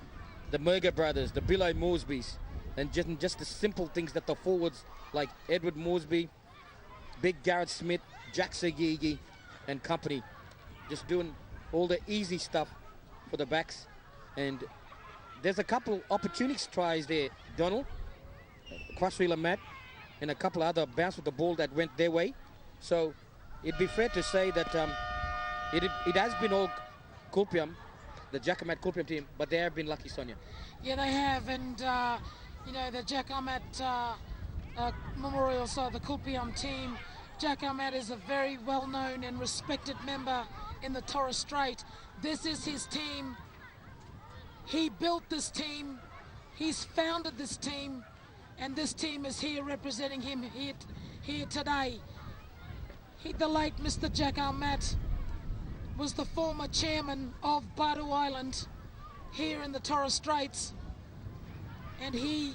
mylga brothers, the Billy Moresbys, and just the simple things that the forwards like Edward Moresby, Big Garrett Smith, Jack Sagigi, and company, just doing all the easy stuff for the backs. And there's a couple opportunity tries there, Donald. Crosswheeler Matt and a couple other bounce with the ball that went their way. So it'd be fair to say that it has been all Kulipyam, the Jack Ahmat Kulipyam team, but they have been lucky, Sonia. Yeah, they have. And, you know, the Jack Ahmat Memorial side, the Kulipyam team, Jack Ahmat is a very well-known and respected member in the Torres Strait. This is his team. He built this team, he's founded this team, and this team is here representing him here today. The late Mr. Jack Ahmat was the former chairman of Badu Island here in the Torres Straits, and he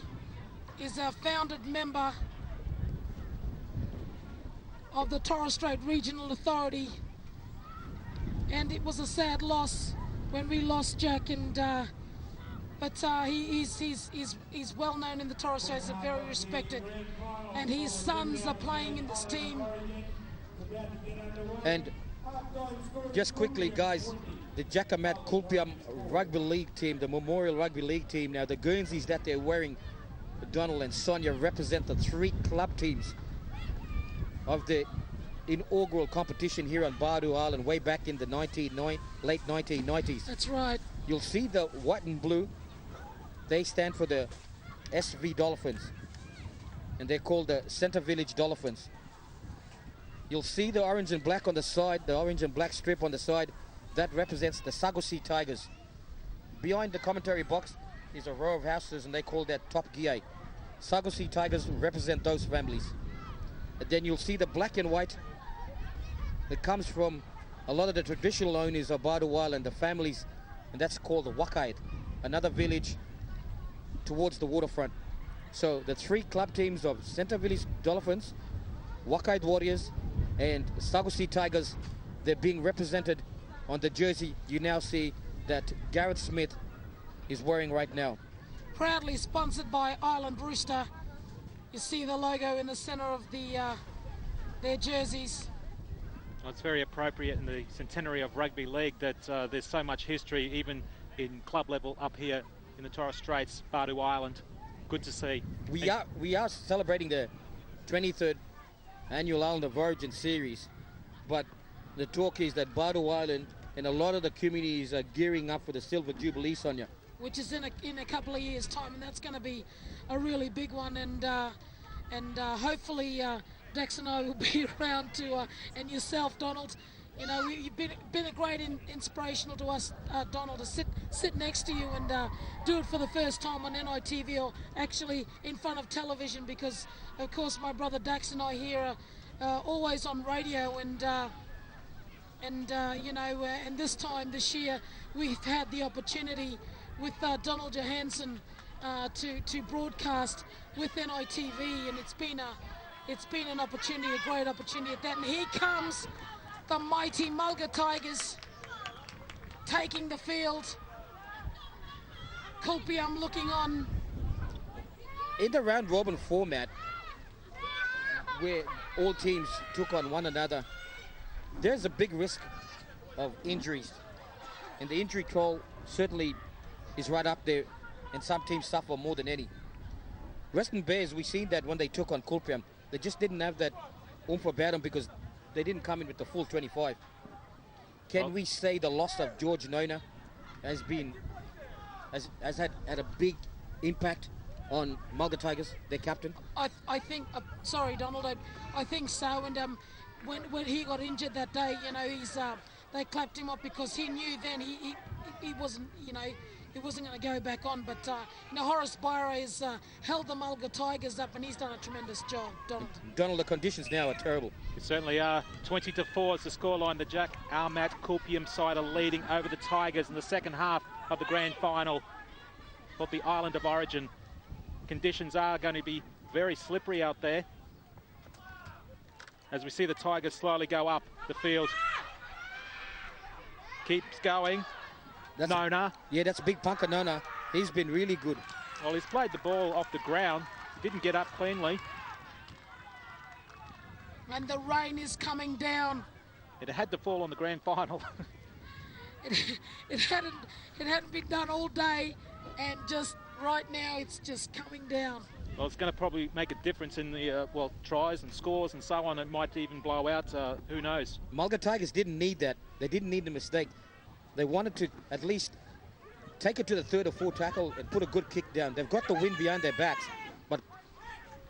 is a founded member of the Torres Strait Regional Authority, and it was a sad loss when we lost Jack, and but he's well known in the Torres Straits and very respected, and his sons are playing in this team. And just quickly, guys, the Jack Ahmat Kulipyam Rugby League team, the Memorial Rugby League team, now the Guernseys that they're wearing, Donald and Sonia, represent the 3 club teams of the inaugural competition here on Badu Island way back in the late 1990s. That's right. You'll see the white and blue. They stand for the SV Dolphins, and they're called the Centre Village Dolphins. You'll see the orange and black on the side, the orange and black strip on the side. That represents the Sagusi Tigers. Behind the commentary box is a row of houses, and they call that Top Gear. Sagusi Tigers represent those families. And then you'll see the black and white that comes from a lot of the traditional owners of Badu Island, the families, and that's called the Wakait, another village towards the waterfront. So the 3 club teams of Centre Village Dolphins, Wakait Warriors, and Sagusi Tigers, they're being represented on the jersey you now see that Garrett Smith is wearing right now. Proudly sponsored by Island Rooster. You see the logo in the center of their jerseys. Well, it's very appropriate in the centenary of rugby league that there's so much history, even in club level up here in the Torres Straits, Badu Island. Good to see. We are celebrating the 23rd annual Island of Origin series, but the talk is that Badu Island and a lot of the communities are gearing up for the Silver Jubilee, Sonia. Which is in a couple of years' time, and that's going to be a really big one. And hopefully Dex and I will be around to, and yourself, Donald. You know, you've been a great inspirational to us, Donald, to sit next to you and do it for the first time on NITV, or actually in front of television, because of course my brother Dax and I here are always on radio, and you know, and this year we've had the opportunity with Donald Johansson to broadcast with NITV, and it's been an opportunity, a great opportunity at that. And here comes the mighty Mylga Tigers taking the field. Kulipyam looking on. In the round robin format, where all teams took on one another, there's a big risk of injuries, and the injury toll certainly is right up there, and some teams suffer more than any. Western Bears, we've seen that when they took on Kulipyam, they just didn't have that oomph about them because they didn't come in with the full 25. Can we say the loss of George Nona has had a big impact on Mylga Tigers, their captain? I think, sorry Donald, I think so. And when he got injured that day, you know, they clapped him up because he knew then he wasn't, you know, he wasn't going to go back on. But you know, Horace Byra has held the Mylga Tigers up, and he's done a tremendous job, Donald. Donald, the conditions now are terrible. They certainly are. 20-4 is the scoreline. The Jack Armat Kulipyam side are leading over the Tigers in the second half of the grand final of the Island of Origin. Conditions are going to be very slippery out there, as we see the Tigers slowly go up the field. Keeps going. Nona. Yeah, that's a big punker, Nona. He's been really good. Well, he's played the ball off the ground. Didn't get up cleanly. And the rain is coming down. It had to fall on the grand final. It hadn't been done all day, and just right now it's just coming down. Well, it's going to probably make a difference in the tries and scores and so on. It might even blow out. Who knows? Mylga Tigers didn't need that. They didn't need the mistake. They wanted to at least take it to the third or fourth tackle and put a good kick down. They've got the wind behind their backs, but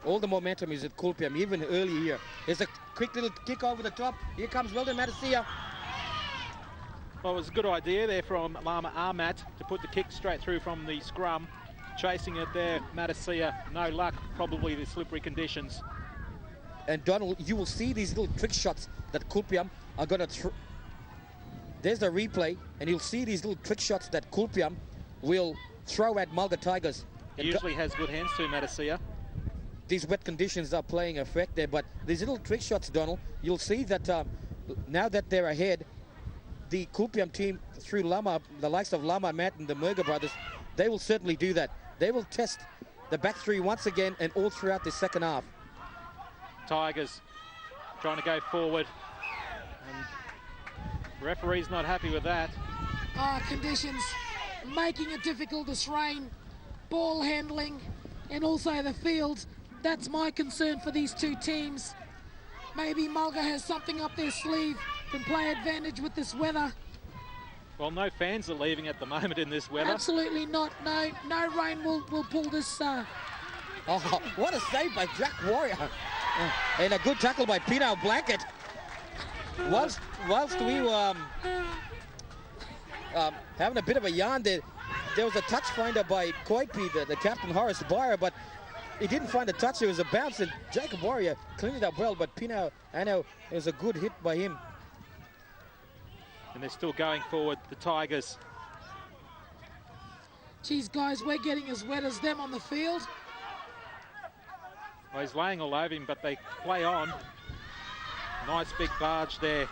all the momentum is at Kulipyam, even early here. There's a quick little kick over the top. Here comes Weldon Matasia. Well, it was a good idea there from Lama Armat to put the kick straight through from the scrum. Chasing it there, Matasia, no luck, probably the slippery conditions. And Donald, you will see these little trick shots that Kulipyam are going to throw. There's a replay, and you'll see these little trick shots that Kulipyam will throw at Mylga Tigers. He usually has good hands too, Matasia. These wet conditions are playing effect there, but these little trick shots, Donald, you'll see that now that they're ahead, the Kulipyam team, through Lama, the likes of Lama, Matt, and the Mylga brothers, they will certainly do that. They will test the back three once again and all throughout the second half. Tigers trying to go forward. And referee's not happy with that. Conditions making it difficult. This rain, ball handling, and also the field. That's my concern for these two teams. Maybe Mylga has something up their sleeve, can play advantage with this weather. Well, no fans are leaving at the moment in this weather. Absolutely not. No rain will pull this. Oh, what a save by Jack Warrior. And a good tackle by Pino Blanket. Whilst we were having a bit of a yarn there was a touch finder by Koipi, the captain, Horace Byra, but he didn't find a touch. It was a bounce, and Jacob Warrior cleaned it up well, but Pino, I know, it was a good hit by him. And they're still going forward, the Tigers. Geez, guys, we're getting as wet as them on the field. Well, he's laying all over him, but they play on. Nice big barge there,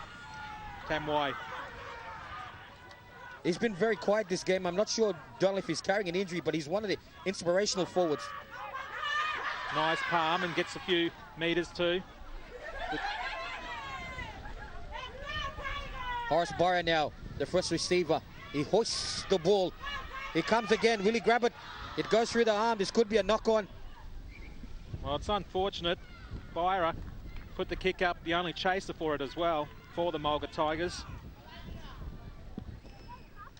Tamwai. He's been very quiet this game. I'm not sure, Donald, if he's carrying an injury, but he's one of the inspirational forwards. Nice palm, and gets a few metres too. Horace Byra now, the first receiver. He hoists the ball. He comes again. Will he grab it? It goes through the arm. This could be a knock-on. Well, it's unfortunate. Byra put the kick up, the only chaser for it as well, for the Mylga Tigers.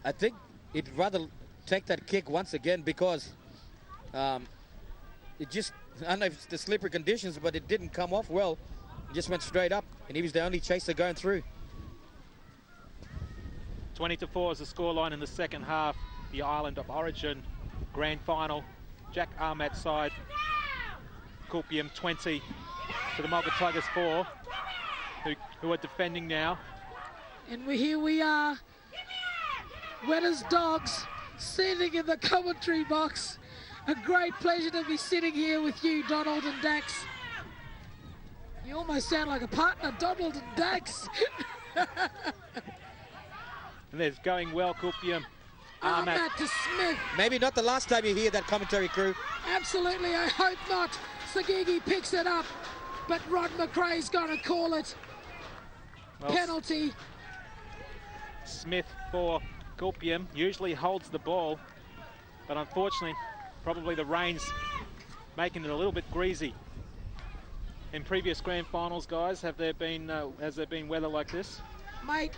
I think he'd rather take that kick once again because it just, I don't know if it's the slippery conditions, but it didn't come off well. It just went straight up, and he was the only chaser going through. 20-4 is the scoreline in the second half. The Island of Origin grand final. Jack Ahmad's side, Kulipyam 20 to the Mylga Tigers 4, who are defending now. And here we are, wet as dogs, sitting in the commentary box. A great pleasure to be sitting here with you, Donald and Dax. You almost sound like a partner, Donald and Dax. And there's going well, Kulipyam. Ahmad to Smith. Maybe not the last time you hear that commentary crew. Absolutely, I hope not. Sagigi picks it up, but Rod McRae's going to call it. Well, penalty. Smith for Kulipyam usually holds the ball, but unfortunately, probably the rain's making it a little bit greasy. In previous grand finals, guys, has there been weather like this? Mate,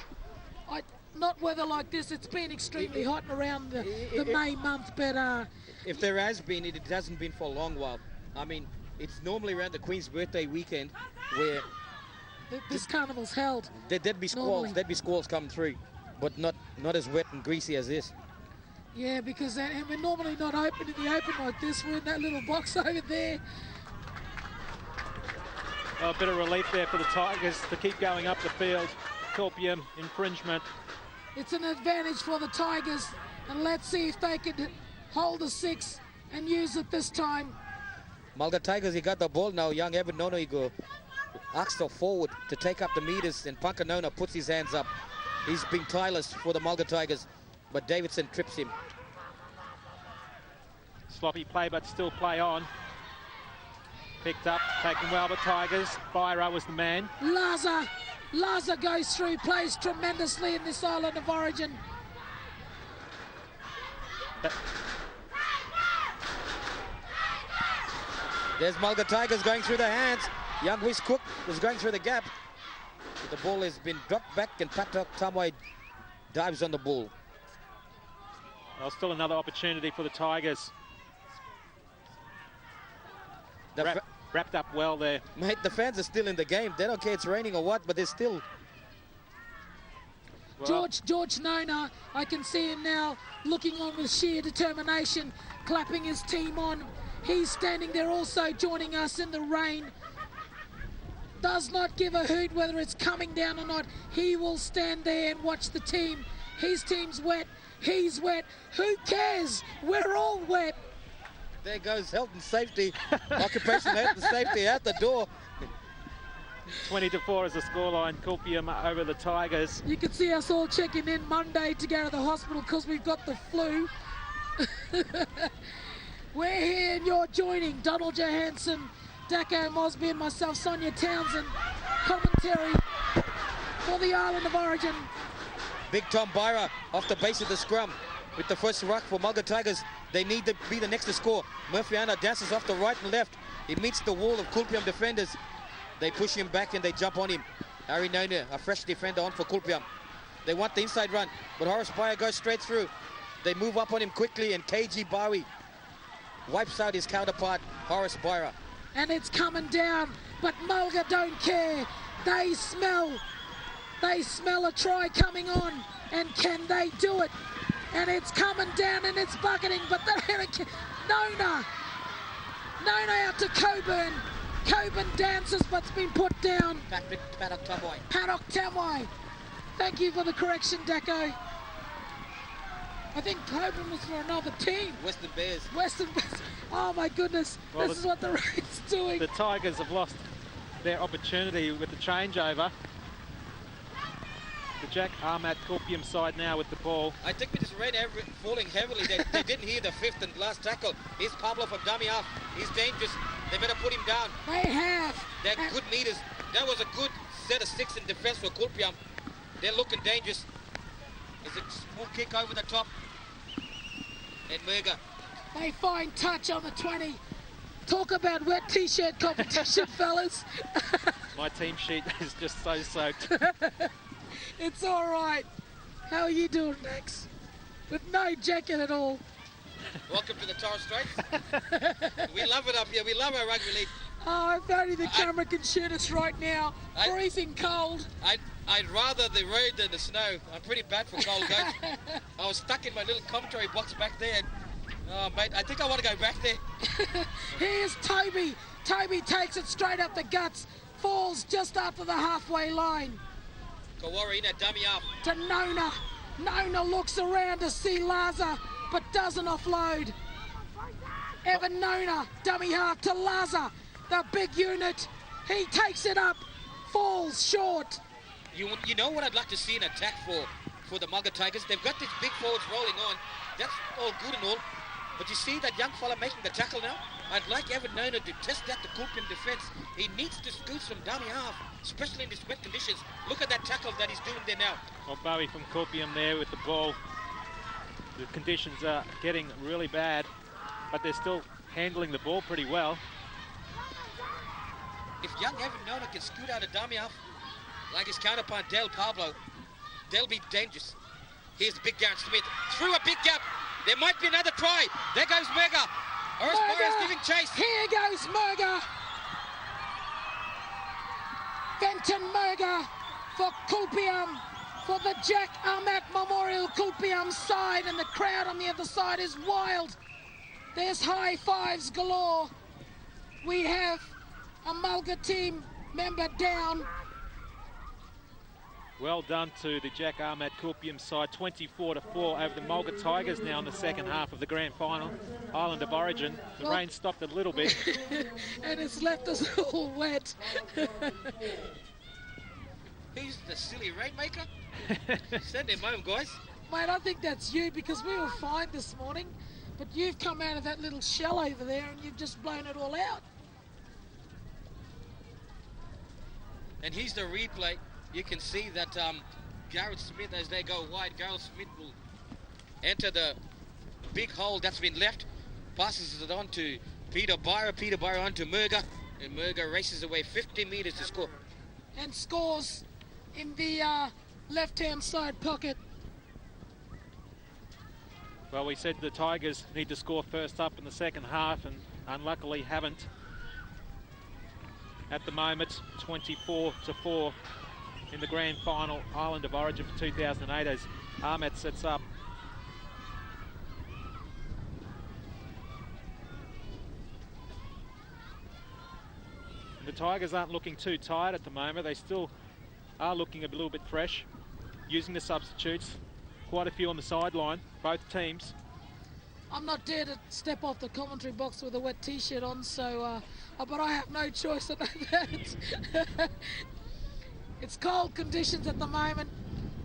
not weather like this. It's been extremely hot around the May month, but if there has been, it hasn't been for a long while. I mean, it's normally around the Queen's birthday weekend where this carnival's held. There'd be squalls. Normally. There'd be squalls coming through, but not as wet and greasy as this. Yeah, because and we're normally not open in the open like this. We're in that little box over there. Oh, a bit of relief there for the Tigers to keep going up the field. Kulipyam infringement. It's an advantage for the Tigers, and let's see if they can hold the 6 and use it this time. Mylga Tigers, he got the ball now. Young Evan Nono, he go Axel forward to take up the meters, and Pankanona puts his hands up. He's been tireless for the Mylga Tigers, but Davidson trips him. Sloppy play, but still play on. Picked up, taken well by Tigers. Byra was the man. Laza goes through, plays tremendously in this Island of Origin. There's Mylga Tigers going through the hands. Young Whis Cook was going through the gap. But the ball has been dropped back, and Patok Tamwai dives on the ball. Well, still another opportunity for the Tigers. Wrapped up well there. Mate, the fans are still in the game. They don't care it's raining or what, but they're still... Well, George Nona, I can see him now looking on with sheer determination, clapping his team on. He's standing there also joining us in the rain. Does not give a hoot whether it's coming down or not. He will stand there and watch the team. His team's wet. He's wet. Who cares? We're all wet. There goes health and safety, occupational health and safety out the door. 20-4 is the scoreline. Kulipyam over the Tigers. You can see us all checking in Monday to go to the hospital because we've got the flu. We're here and you're joining Donald Johansson, Dacko Mosby and myself, Sonia Townsend. Commentary for the Island of Origin. Big Tom Byra off the base of the scrum with the first ruck for Mylga Tigers. They need to be the next to score. Murphyana dances off the right and left. He meets the wall of Kulipyam defenders. They push him back and they jump on him. Harry Nona, a fresh defender on for Kulipyam. They want the inside run, but Horace Byra goes straight through. They move up on him quickly, and KG Bowie wipes out his counterpart, Horace Byra. And it's coming down, but Mylga don't care. They smell a try coming on, and can they do it? And it's coming down and it's bucketing, but Nona out to Coburn. Coburn dances but's been put down. Patok Tamwai. Thank you for the correction, Dacko. I think Coburn was for another team. Western Bears. Oh my goodness, well, this is what the rain's doing. The Tigers have lost their opportunity with the changeover. The Jack Ahmad Kulipyam side now with the ball. I think with this rain falling heavily, they didn't hear the fifth and last tackle. Here's Pablo from dummy half. He's dangerous. They better put him down. They have. They're good meters. That was a good set of 6 in defense for Kulipyam. They're looking dangerous. It's a small kick over the top. And Mylga. They find touch on the 20. Talk about wet t-shirt competition, fellas. My team sheet is just so soaked. It's all right. How are you doing, Max? with no jacket at all. Welcome to the Torres Straits. We love it up here. We love our rugby league. Oh, if only the camera can shoot us right now. Freezing cold. I'd rather the road than the snow. I'm pretty bad for cold, guys. I was stuck in my little commentary box back there. And, oh, mate, I think I want to go back there. Here's Toby. Toby takes it straight up the guts. Falls just after the halfway line. Kawarina, dummy up. To Nona. Nona looks around to see Laza, but doesn't offload. Evan Nona, dummy half to Laza. The big unit. He takes it up. Falls short. You know what I'd like to see an attack for the mylga Tigers? They've got these big forwards rolling on. That's all good and all. But you see that young fella making the tackle now? I'd like Evan Nona to test out the kulipyam defense. He needs to scoot some dummy half, especially in these wet conditions. Look at that tackle that he's doing there now. Well, Bowie from kulipyam there with the ball. The conditions are getting really bad, but they're still handling the ball pretty well. If young Evan Nona can scoot out a dummy half, like his counterpart Del Pablo, they'll be dangerous. Here's the big Garrett Smith, through a big gap. There might be another try. There goes mylga. Mylga's giving chase. Here goes mylga. Fenton mylga for kulipyam, for the Jack Ahmet Memorial kulipyam side, and the crowd on the other side is wild. There's high fives galore. We have a mylga team member down. Well done to the Jack Ahmet kulipyam side, 24-4 over the mylga Tigers now in the second half of the grand final. Island of Origin. The rain stopped a little bit. And it's left us all wet. Who's the silly rainmaker? Send him home, guys. Mate, I think that's you, because we were fine this morning, but you've come out of that little shell over there and you've just blown it all out. And here's the replay. You can see that Garrett Smith, as they go wide, Garrett Smith will enter the big hole that's been left, passes it on to Peter Byra on to mylga, and mylga races away 50 meters to score. And scores in the left-hand side pocket. Well, we said the Tigers need to score first up in the second half, and unluckily haven't. At the moment, 24-4 in the grand final, Island of Origin for 2008, as Ahmet sets up. The Tigers aren't looking too tired at the moment. They still are looking a little bit fresh, using the substitutes. Quite a few on the sideline, both teams. I'm not dare to step off the commentary box with a wet t-shirt on, so but I have no choice at that. It's cold conditions at the moment.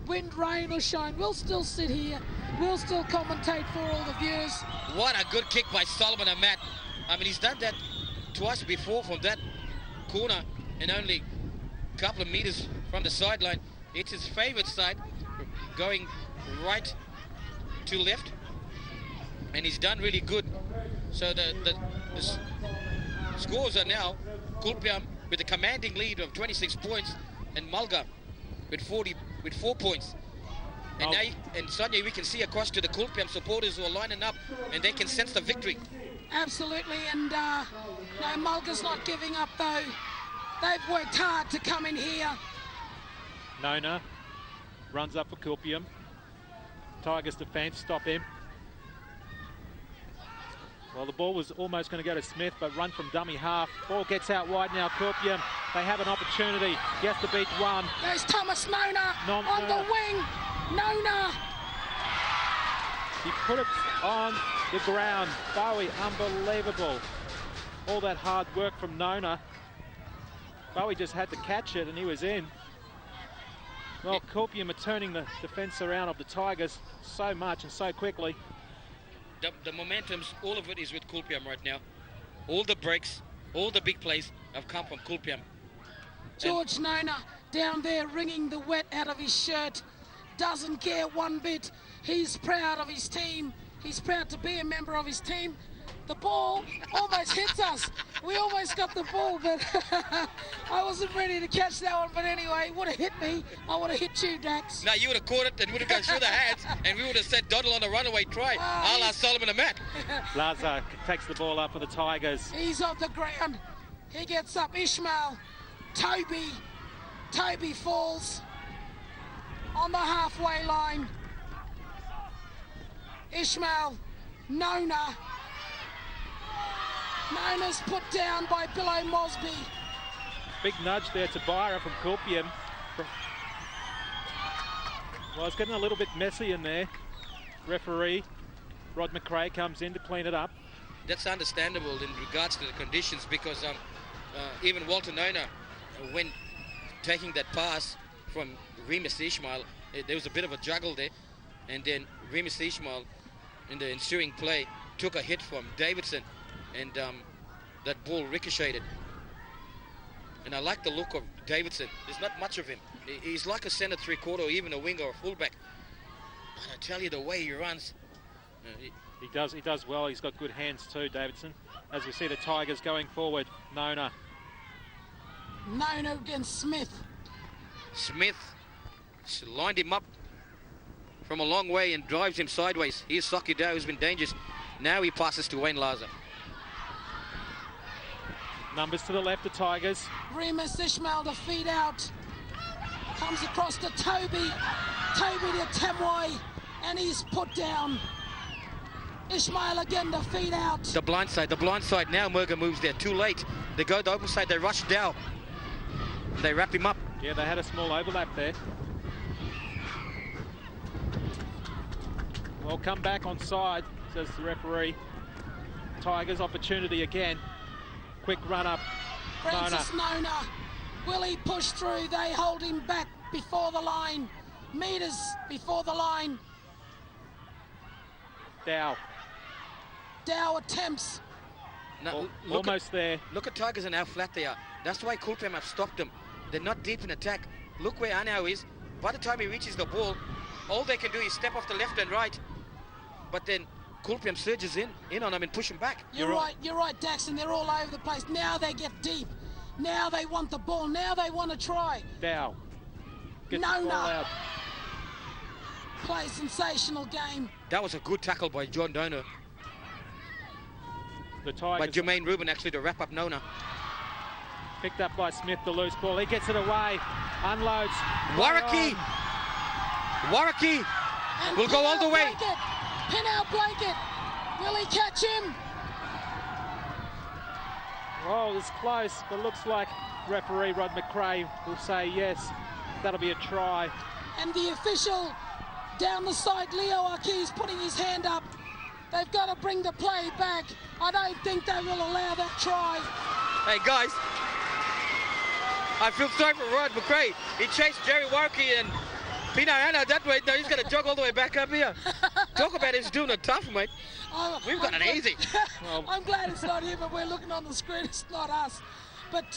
Wind, rain or shine, we'll still sit here. We'll still commentate for all the viewers. What a good kick by Solomon Ahmet. I mean, he's done that twice before from that corner and only a couple of meters from the sideline. It's his favorite side, going right to left, and he's done really good. So the scores are now kulipyam with a commanding lead of 26 points, and mylga with 4 points. And now, Sonia, we can see across to the kulipyam supporters who are lining up, and they can sense the victory. Absolutely, and no, mylga's not giving up though. They've worked hard to come in here. Nona runs up for kulipyam. Tigers defence, stop him. Well, the ball was almost going to go to Smith, but run from dummy half. Ball gets out wide now, kulipyam. They have an opportunity. He has to beat one. There's Thomas Nona on the wing. Nona. He put it on the ground. Bowie, unbelievable. All that hard work from Nona. Bowie just had to catch it and he was in. Well, kulipyam are turning the defence around of the Tigers so much and so quickly. The momentum's, all of it is with kulipyam right now. All the breaks, all the big plays have come from kulipyam. George Nona down there wringing the wet out of his shirt. Doesn't care one bit. He's proud of his team. He's proud to be a member of his team. The ball almost hits us. We almost got the ball, but I wasn't ready to catch that one. But anyway, it would have hit me. I would have hit you, Dax. No, you would have caught it and would have gone through the hands, and we would have said Doddle on a runaway try, a la Solomon and Matt. Laza takes the ball up for the Tigers. He's off the ground. He gets up. Ishmael, Toby falls on the halfway line. Ishmael, Nona's put down by Billo Mosby. Big nudge there to Byra from Kulipyam. Well, it's getting a little bit messy in there. Referee Rod McRae comes in to clean it up. That's understandable in regards to the conditions, because even Walter Nona, when taking that pass from Remus Ishmael, there was a bit of a juggle there, and then Remus Ishmael in the ensuing play took a hit from Davidson, and that ball ricocheted. And I like the look of Davidson. There's not much of him. He's like a centre three-quarter, or even a winger or a fullback. But I tell you, the way he runs, He does well. He's got good hands too, Davidson. As we see the Tigers going forward, Nona against Smith. Smith lined him up from a long way and drives him sideways. Here's Saki Dow, who's been dangerous. Now he passes to Wayne Laza. Numbers to the left, the Tigers. Remus Ishmael to feed out. Comes across to Toby. Toby to Temwai, and he's put down. Ishmael again to feed out. The blind side now. mylga moves there too late. They go the open side, they rush Dow. They wrap him up. Yeah, they had a small overlap there. Well, come back on side, says the referee. Tigers opportunity again. Quick run up. Francis Nona. Will he push through? They hold him back before the line. Meters before the line. Dow. Dow attempts. Now, almost there. Look at Tigers and how flat they are. That's why Kulipyam have stopped them. They're not deep in attack. Look where Anau is. By the time he reaches the ball, all they can do is step off the left and right. But then Kulipyam surges in on them and push them back. You're right, Daxon. They're all over the place. Now they get deep. Now they want the ball. Now they want to try. Dow. Gets the ball out. Play sensational game. That was a good tackle by John Donor. The Tigers. By Jermaine Rubin, actually, to wrap up Nona. Picked up by Smith, the loose ball. He gets it away. Unloads. Warwicky will go all the way. Pin out Blanket. Will he catch him? Oh, it's close, but looks like referee Rod McRae will say yes. That'll be a try. And the official down the side, Leo Aki, is putting his hand up. They've got to bring the play back. I don't think they will allow that try. Hey, guys. I feel sorry for Rod McRae. He chased Jerry Warwicky and Pina Anna that way. Now he's going to jog all the way back up here. Talk about he's doing it tough, mate. We've got it easy. I'm glad it's not him, but we're looking on the screen. It's not us. But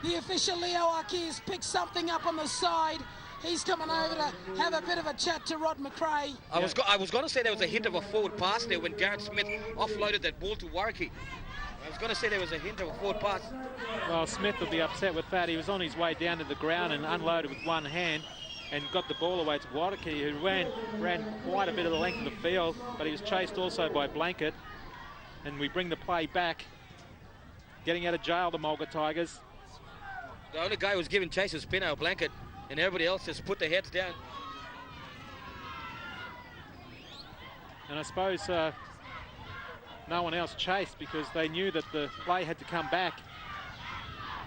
the official Leo Aki has picked something up on the side. He's coming over to have a bit of a chat to Rod McRae. I was going to say there was a hint of a forward pass there when Garrett Smith offloaded that ball to Warwicky. I was going to say there was a hint of a forward pass. Well, Smith will be upset with that. He was on his way down to the ground and unloaded with one hand and got the ball away to Warwicky, who ran quite a bit of the length of the field, but he was chased also by Blanket. And we bring the play back. Getting out of jail, the mylga Tigers. The only guy who was giving chase was Pino Blanket, and everybody else just put their heads down. And I suppose no one else chased because they knew that the play had to come back.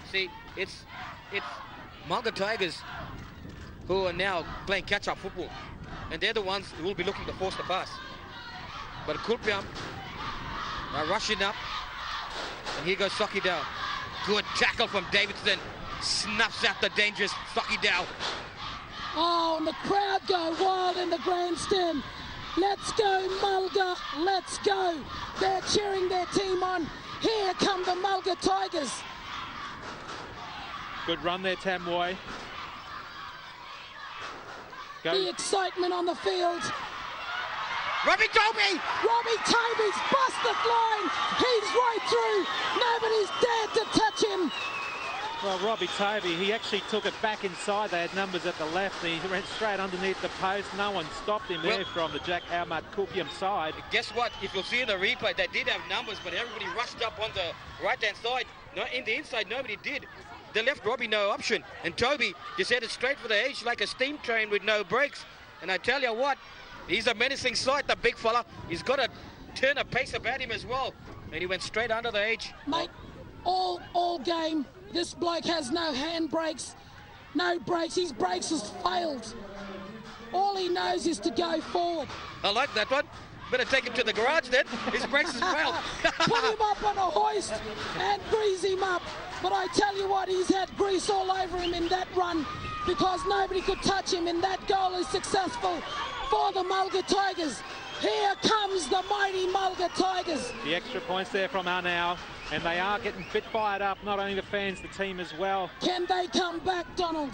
See, it's mylga Tigers who are now playing catch-up football, and they're the ones who will be looking to force the pass. But Kulipyam are rushing up, and here goes Saki Dow. Good tackle from Davidson. Snuffs out the dangerous Saki Dow. Oh, and the crowd go wild in the grandstand. Let's go, mylga, let's go. They're cheering their team on. Here come the mylga Tigers. Good run there, Tamwai. The excitement on the field. Robbie Toby! Robbie Toby's busted line. He's right through. Nobody's dared to touch him. Well, Robbie Toby, he actually took it back inside. They had numbers at the left. He went straight underneath the post. No one stopped him there from the Jack Ahmad Kulipyam side. Guess what? If you'll see in the replay, they did have numbers, but everybody rushed up on the right-hand side. No, in the inside, nobody did. They left Robbie no option. And Toby just headed straight for the edge like a steam train with no brakes. And I tell you what, he's a menacing sight, the big fella. He's got a turn of pace about him as well. And he went straight under the edge. Mate, all game, this bloke has no handbrakes, no brakes. His brakes has failed. All he knows is to go forward. I like that one. Better take him to the garage then. His brakes has failed. Put him up on a hoist and grease him up. But I tell you what, he's had grease all over him in that run because nobody could touch him, and that goal is successful for the Mylga Tigers. Here comes the mighty Mylga Tigers. The extra points there from Arnau, and they are getting a bit fired up, not only the fans, the team as well. Can they come back, Donald?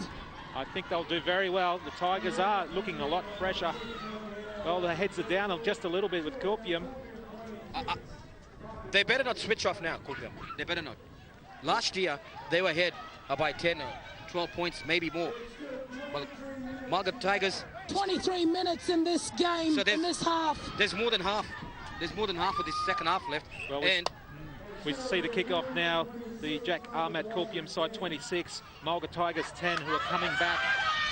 I think they'll do very well. The Tigers are looking a lot fresher. Well, their heads are down just a little bit with Kulipyam. They better not switch off now, Kulipyam. They better not. Last year, they were ahead by 10 or 12 points, maybe more. Well, Mylga Tigers... 23 minutes in this game, so in this half. There's more than half. There's more than half of this second half left. Well, we see the kick-off now. The Jack Ahmad Kulipyam side 26, Mylga Tigers 10, who are coming back.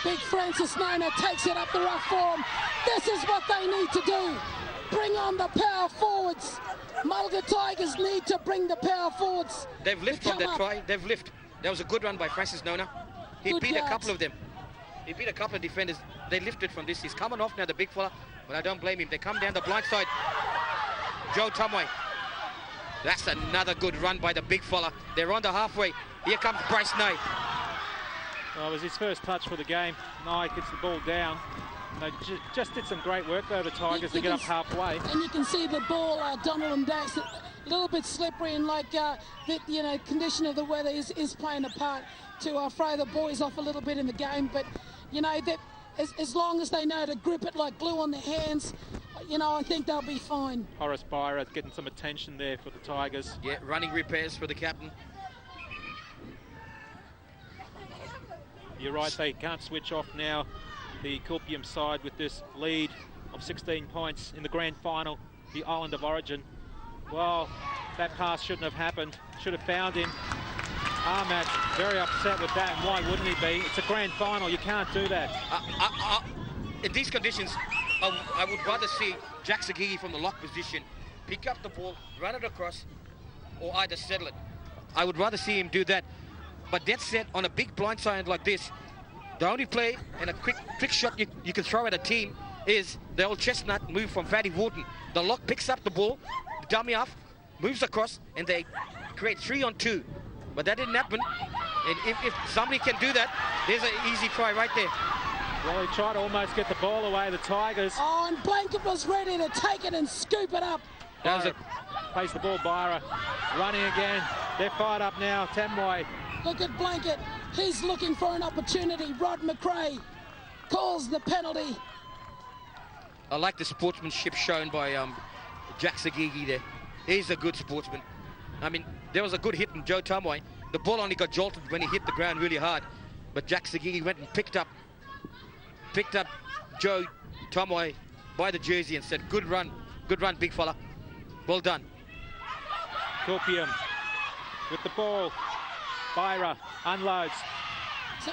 Big Francis Nona takes it up the rough form. This is what they need to do. Bring on the power forwards. Mylga Tigers need to bring the power forwards. They've lifted from that try. They've lifted. That was a good run by Francis Nona. He beat a couple of them. He beat a couple of defenders. They lifted from this. He's coming off now, the big fella, but I don't blame him. They come down the blind side. Joe Tumway. That's another good run by the big fella. They're on the halfway. Here comes Bryce Nye. Well, it was his first touch for the game. Nye gets the ball down. They just did some great work though, the Tigers, to get up halfway. And you can see the ball, Donald and Dax, a little bit slippery, and like the condition of the weather is playing a part to throw the boys off a little bit in the game. But as long as they know to grip it like glue on their hands, I think they'll be fine. Horace Byra getting some attention there for the Tigers. Yeah, running repairs for the captain. You're right, they can't switch off now, the Kulipyam side, with this lead of 16 points in the grand final, the Island of Origin. Well, that pass shouldn't have happened. Should have found him. Ahmad's very upset with that, and why wouldn't he be? It's a grand final, you can't do that. In these conditions, I would rather see Jack Sagigi from the lock position pick up the ball, run it across, or either settle it. I would rather see him do that. But that said, on a big blindside like this, the only play and a quick shot you can throw at a team is the old chestnut move from Fatty Wharton. The lock picks up the ball, dummy off, moves across, and they create 3-on-2. But that didn't happen. And if somebody can do that, there's an easy try right there. Well, he tried to almost get the ball away, the Tigers. Oh, and Blanket was ready to take it and scoop it up. Plays the ball, Byra. Running again. They're fired up now, Tamway. Look at Blanket. He's looking for an opportunity. Rod McRae calls the penalty. I like the sportsmanship shown by Jack Sagigi there. He's a good sportsman. I mean, there was a good hit from Joe Tumway. The ball only got jolted when he hit the ground really hard. But Jack Sagigi went and picked up Joe Tumway by the jersey and said, good run, big fella. Well done. Kulipyam with the ball. Byra unloads.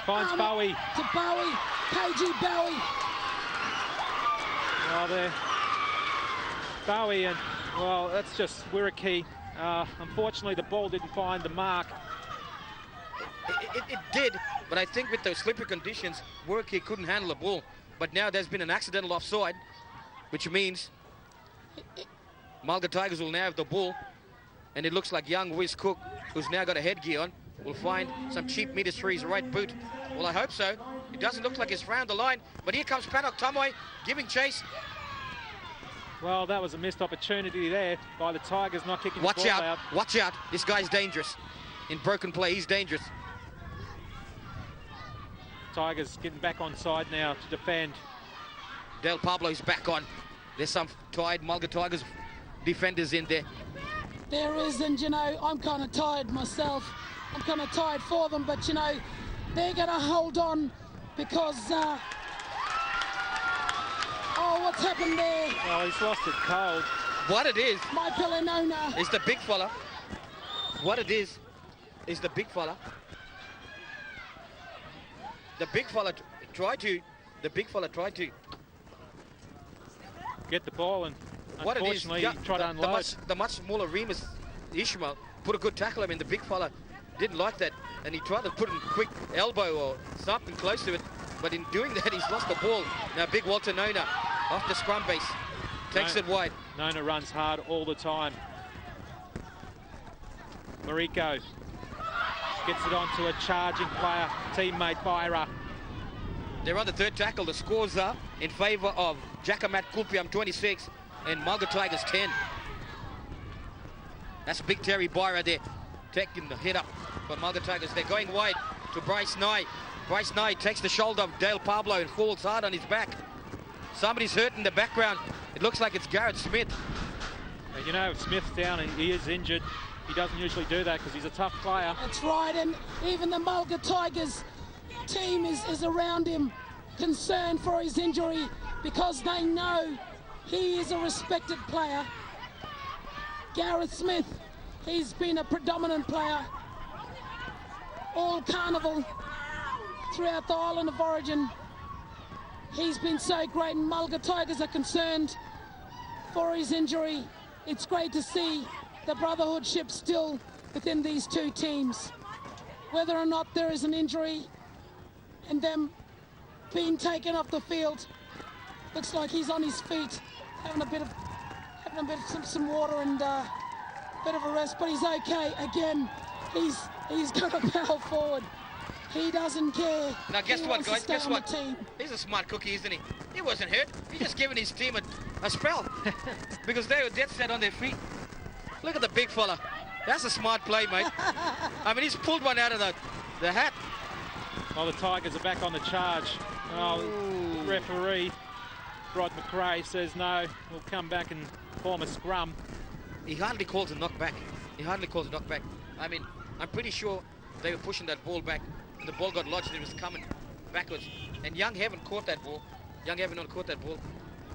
Finds Bowie. To Bowie. KG Bowie. Well, there. Bowie, and, well, that's just Wirraki. Unfortunately, the ball didn't find the mark. It did, but I think with those slippery conditions, Wirraki couldn't handle the ball. But now there's been an accidental offside, which means Mylga Tigers will now have the ball, and it looks like young Wiz Cook, who's now got a headgear on, will find some cheap meters for his right boot. Well, I hope so. It doesn't look like he's round the line, but here comes Panok Tumway giving chase. Well, that was a missed opportunity there by the Tigers not kicking the ball out. Watch out. This guy's dangerous. In broken play, he's dangerous. Tigers getting back on side now to defend. Del Pablo's back on. There's some tired Mylga Tigers defenders in there. There is, and you know, I'm kind of tired myself. I'm kind of tired for them, but you know, they're going to hold on because, oh, what's happened there? Oh, he's lost it cold. What it is Nona. the big fella. What it is the big fella. The big fella tried to Get the ball, and what it is, unfortunately he tried to unload. the much smaller Remus Ishmael put a good tackle on him, and the big fella didn't like that, and he tried to put a quick elbow or something close to it, but in doing that he's lost the ball. Now big Walter Nona off the scrum base takes it wide. Nona runs hard all the time. Mariko gets it onto a charging player, teammate Byra. They're on the third tackle. The scores are in favour of Jackamat Kulipyam 26 and Mylga Tigers 10. That's big Terry Byra there, taking the hit up for Mylga Tigers. They're going wide to Bryce Nye. Bryce Nye takes the shoulder of Dale Pablo and falls hard on his back. Somebody's hurt in the background. It looks like it's Garrett Smith. You know, Smith's down and he is injured. He doesn't usually do that because he's a tough player. That's right, and even the Mylga Tigers team is around him, concerned for his injury because they know he is a respected player. Gareth Smith, he's been a predominant player all carnival throughout the island of origin. He's been so great, and Mylga Tigers are concerned for his injury. It's great to see the brotherhoodship still within these two teams. Whether or not there is an injury and them being taken off the field, looks like he's on his feet, having a bit of some water and a bit of a rest, but he's okay. Again, he's going to power forward. He doesn't care. Now guess He what, wants to guys? stay Guess on what? the team. He's a smart cookie, isn't he? He wasn't hurt. He's just giving his team a spell because they were dead set on their feet. Look at the big fella. That's a smart play, mate. I mean, he's pulled one out of the hat. Well, the Tigers are back on the charge. Oh, the referee, Rod McRae, says no, we'll come back and form a scrum. He hardly calls a knockback. I mean, I'm pretty sure they were pushing that ball back. And the ball got lodged and it was coming backwards. And Young Heaven caught that ball.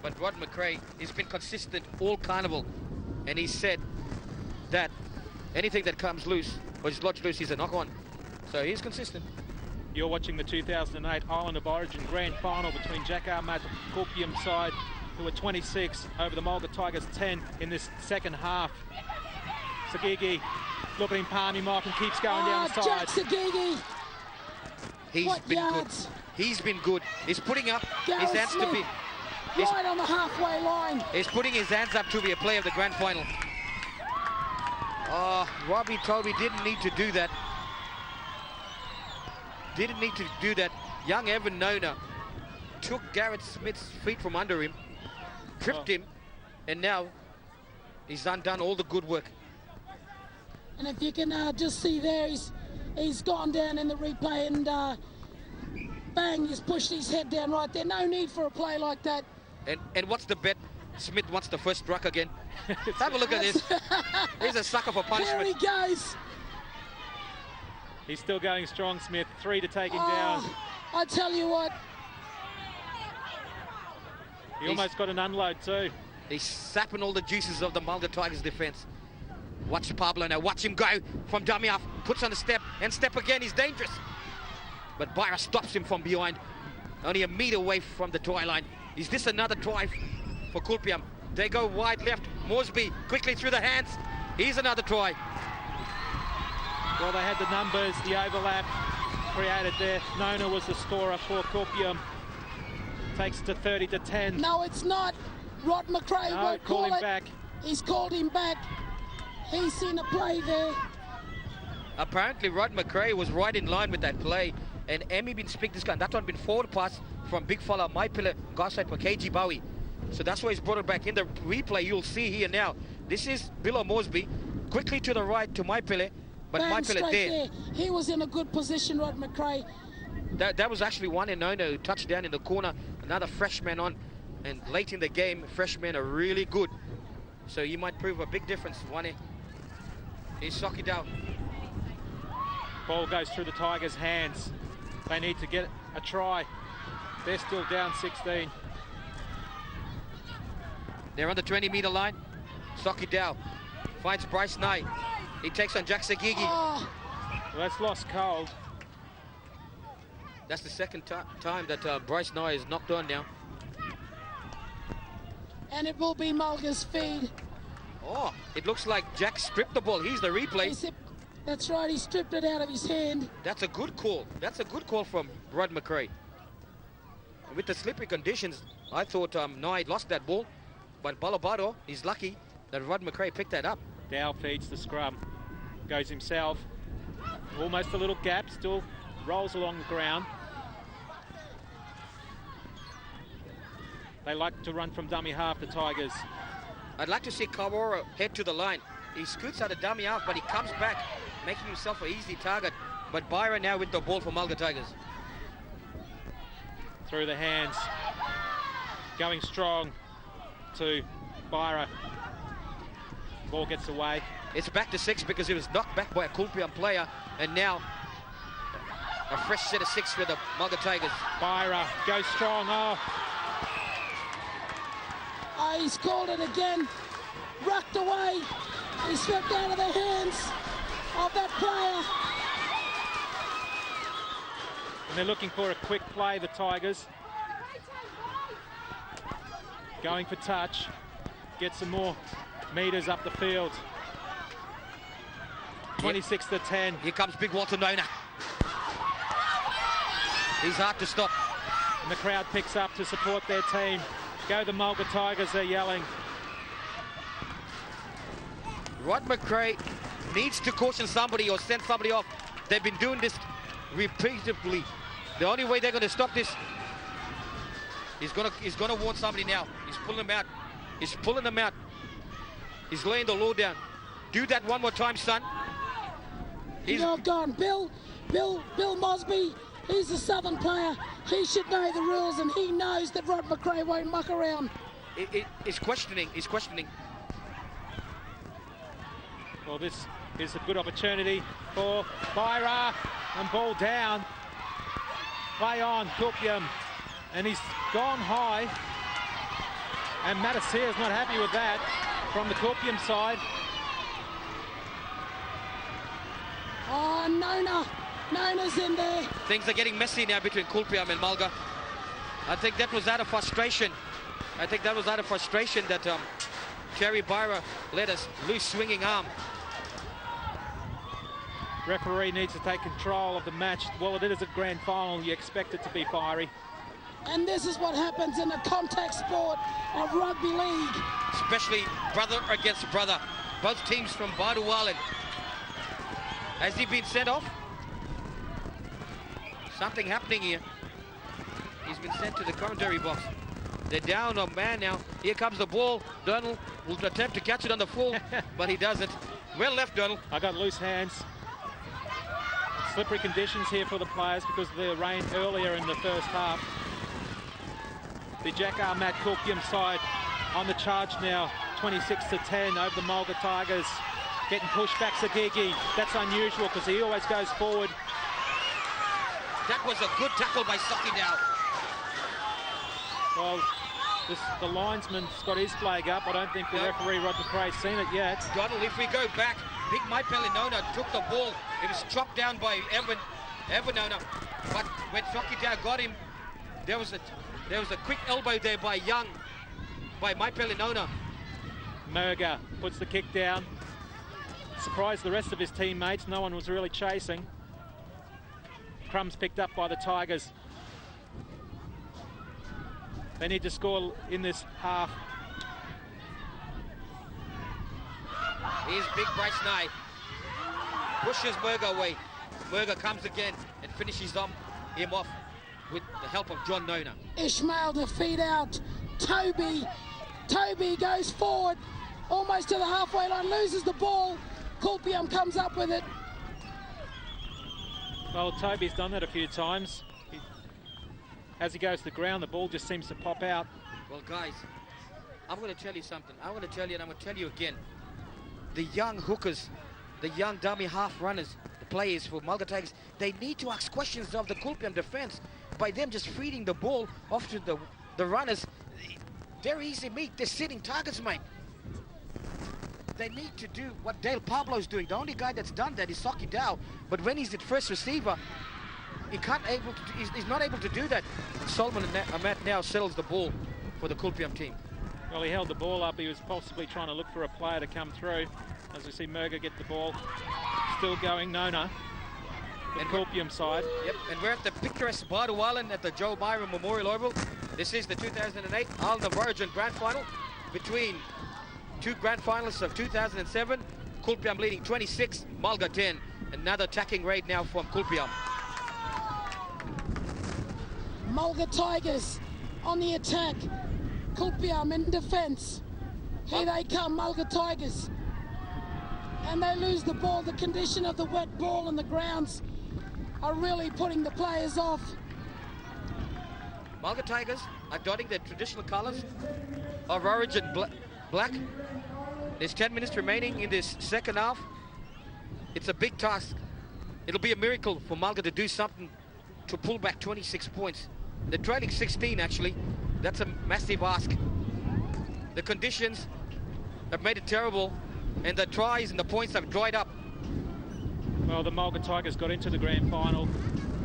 But Rod McRae, he's been consistent all carnival. And he said that anything that comes loose, or is lodged loose, he's a knock-on. So he's consistent. You're watching the 2008 Island of Origin Grand Final between Jackamat Kulipyam side, who are 26, over the Mylga Tigers 10 in this second half. Sagigi looking in Palmy Mike and keeps going down the side. Jack Sagigi. He's been good. He's putting up Gareth his hands Smith, to be. right on the halfway line. He's putting his hands up to be a player of the grand final. Robbie Toby didn't need to do that. Young Evan Nona took Garrett Smith's feet from under him, tripped him, and now he's undone all the good work. And if you can just see there, he's gone down in the replay and bang, he's pushed his head down right there. No need for a play like that. And what's the bet? Smith wants the first struck again. Have a look at this. He's a sucker for punishment. There he goes. He's still going strong, Smith. 3 to take him down. I tell you what. He almost got an unload too. He's sapping all the juices of the Mylga Tigers defense. Watch Pablo now. Watch him go from dummy off. Puts on a step and step again. He's dangerous. But Byra stops him from behind. Only a meter away from the try line. Is this another try for Kulipyam? They go wide left. Moresby quickly through the hands. Here's another try. Well, they had the numbers, the overlap created there. Nona was the scorer for Kulipyam. Takes it to 30 to 10. No, it's not. Rod McRae won't call him it. back. He's called him back. He's seen a play there. Apparently, Rod McRae was right in line with that play. And Emmy been speak this guy. That one been forward pass from big fella, my pillar, Garside for KG Bowie. So that's why he's brought it back. In the replay, you'll see here now. This is Bill Moresby. Quickly to the right to my pillar. But my pillar there. He was in a good position, Rod McRae. That was actually one in Nona who touched down in the corner. Another freshman on. And late in the game, freshmen are really good. So you might prove a big difference. One is Socky down. Ball goes through the Tigers' hands. They need to get a try. They're still down 16. They're on the 20-meter line. Socky Dow finds Bryce Knight. He takes on Jack Sagigi. Oh, Well, that's lost cold. That's the second time that Bryce Knight is knocked on now. and it will be mylga's feed. Oh, it looks like Jack stripped the ball. He's the replay. That's right, he stripped it out of his hand. That's a good call. That's a good call from Rod McRae. With the slippery conditions, I thought Knight lost that ball. But Balabado is lucky that Rod McRae picked that up. Dow feeds the scrum. Goes himself. Almost a little gap. Still rolls along the ground. They like to run from dummy half, the Tigers. I'd like to see Kawara head to the line. He scoots out of dummy half, but he comes back, making himself an easy target. But Byron now with the ball for Mylga Tigers. Through the hands. Going strong to Byra. Ball gets away. It's back to 6 because he was knocked back by a kulipyam player, and now a fresh set of 6 for the Mylga Tigers. Byra goes strong. Oh, he's called it again. Rucked away. He swept out of the hands of that player. And they're looking for a quick play, the Tigers. Going for touch. Get some more meters up the field. 26 to 10. Here comes big Walter Nona. He's hard to stop. And the crowd picks up to support their team. Go the Mylga Tigers, they're yelling. Rod McRae needs to caution somebody or send somebody off. They've been doing this repeatedly. The only way they're going to stop this, he's gonna warn somebody now. He's pulling them out. He's pulling them out. He's laying the law down. Do that one more time, son. He's all gone. Bill Mosby, he's a Southern player. He should know the rules, and he knows that Rod McRae won't muck around. He's questioning. He's questioning. Well, this is a good opportunity for Byra, and ball down. Play on, Kulipyam, and he's gone high. And Matasea's not happy with that from the Kulipyam side. Oh, Nona's in there. Things are getting messy now between Kulipyam and Mylga. I think that was out of frustration. That Jerry Byra let us loose swinging arm. Referee needs to take control of the match. Well, it is a grand final. You expect it to be fiery. And this is what happens in the contact sport of rugby league. Especially brother against brother. Both teams from Badu Island. Has he been sent off? Something happening here. He's been sent to the commentary box. They're down a man now. Here comes the ball. Donald will attempt to catch it on the full, but he doesn't. Well left, Donald. I got loose hands. Slippery conditions here for the players because of the rain earlier in the first half. The Jack Matt Kulipyam side on the charge now. 26 to 10 over the Mylga Tigers. Getting pushed back Sagigi. That's unusual because he always goes forward. That was a good tackle by Socky Dow. Well, the linesman's got his flag up. I don't think the referee, Rod McRae's seen it yet. Donald, if we go back, Big Mai Pelinona took the ball. It was chopped down by Evanona. But when Socky Dow got him, there was a quick elbow there by Mai Pelinona. Mylga puts the kick down. Surprised the rest of his teammates. No one was really chasing. Crumbs picked up by the Tigers. They need to score in this half. Here's big Bryce Knight. Pushes Mylga away. Mylga comes again and finishes him off with the help of John Nona. Ishmael to feed out. Toby goes forward almost to the halfway line, loses the ball. Kulipyam comes up with it. Well, Toby's done that a few times. As he goes to the ground, the ball just seems to pop out. Well, guys, I'm going to tell you something. I'm going to tell you, and I'm going to tell you again. The young hookers, the young dummy half runners, the players for Mylga Tigers, they need to ask questions of the kulipyam defense. By them just feeding the ball off to the runners, very easy meat. They're sitting targets, mate. They need to do what Dale Pablo's doing. The only guy that's done that is Socky Dow. But when he's at first receiver, he's not able to do that. Solomon Amat now settles the ball for the kulipyam team. Well, he held the ball up. He was possibly trying to look for a player to come through. As we see mylga get the ball. Still going, Nona. The kulipyam side. Yep, and we're at the picturesque Bardo Island at the Joe Myron Memorial Oval. This is the 2008 Island of Origin Grand Final between two grand finalists of 2007. Kulipyam leading 26, Mylga 10. Another attacking raid now from kulipyam. Mylga Tigers on the attack. Kulipyam in defence. Here they come, Mylga Tigers. And they lose the ball. The condition of the wet ball and the grounds are really putting the players off. Mylga Tigers are dotting their traditional colours of origin black. There's 10 minutes remaining in this second half. It's a big task. It'll be a miracle for Mylga to do something to pull back 26 points. They're trailing 16 actually. That's a massive ask. The conditions have made it terrible, and the tries and the points have dried up. Well, the Mylga Tigers got into the grand final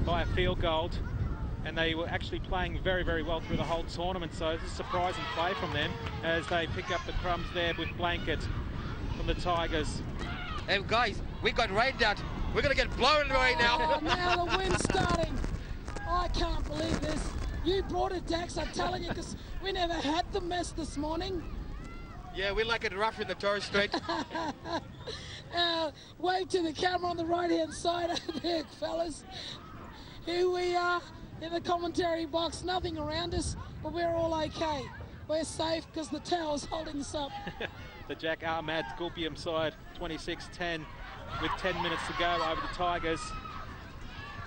by a field goal, and they were actually playing very, very well through the whole tournament. So it's a surprising play from them as they pick up the crumbs there with blanket from the Tigers. And guys, we got rained out. We're going to get blown right now. Oh, now the wind's starting. I can't believe this. You brought it, Dax, I'm telling you, because we never had the mess this morning. Yeah, we like it rough in the Torres Straits. Wave to the camera on the right-hand side over there, fellas. Here we are in the commentary box, nothing around us, but we're all okay. We're safe because the tower's holding us up. The Jack Ahmad kulipyam side, 26-10, with 10 minutes to go over the Tigers.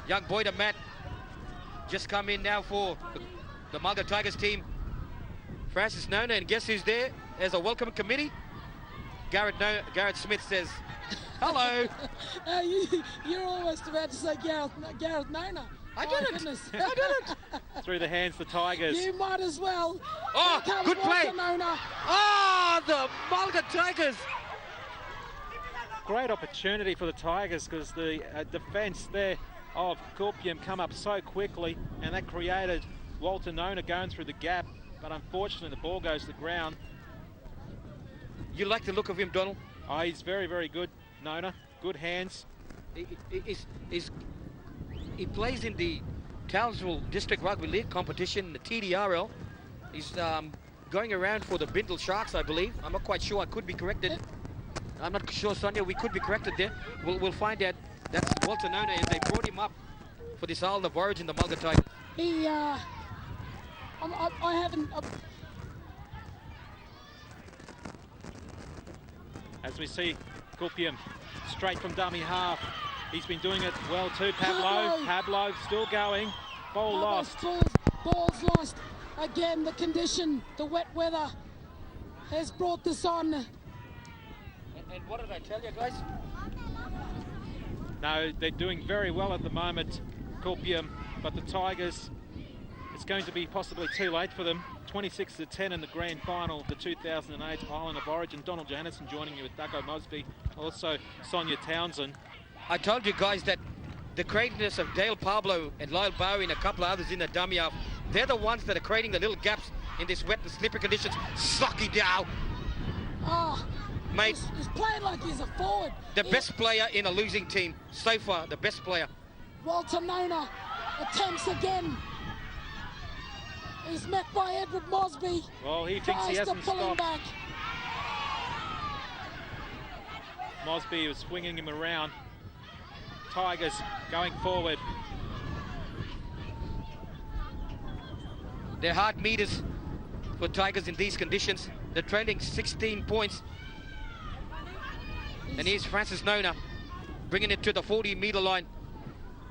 Young Boyda Matt just come in now for the Mylga Tigers team. Francis Nona, and guess who's there as a welcome committee? Garrett Smith says, hello. You're almost about to say Gareth Nona. I didn't. I didn't. Through the hands, the Tigers. You might as well. Oh, good play. Nona. Oh, the Mylga Tigers. Great opportunity for the Tigers because the defence there of kulipyam come up so quickly, and that created Walter Nona going through the gap, but unfortunately the ball goes to the ground. You like the look of him, Donald? Oh, he's very, very good, Nona. Good hands. He plays in the Townsville District Rugby League competition, the TDRL. He's going around for the Bindle Sharks, I believe. I'm not quite sure. I could be corrected. I'm not sure, Sonia. We could be corrected there. We'll find out. That's Walter Nona, and they brought him up for this Island of Origin, the Mylga Tigers. I haven't... As we see, kulipyam straight from dummy half. He's been doing it well too. Pablo still going. Ball lost. Ball's lost. Again, the condition, the wet weather has brought this on. And what did I tell you, guys? No, they're doing very well at the moment, kulipyam, but the Tigers, it's going to be possibly too late for them. 26-10 in the grand final of the 2008 Island of Origin. Donald Johannesson joining you with Ducko Mosby, also Sonia Townsend. I told you guys that the creativeness of Dale Pablo and Lyle Bowie and a couple of others in the dummy half, they're the ones that are creating the little gaps in this wet and slippery conditions. Socky Dow. Oh, mate, he's playing like he's a forward. The best player in a losing team so far, the best player. Walter Nona attempts again. He's met by Edward Mosby. Well, he thinks he hasn't stopped. Back. Mosby was swinging him around. Tigers going forward. They're hard meters for Tigers in these conditions. They're trailing 16 points. And here's Francis Nona bringing it to the 40-meter line.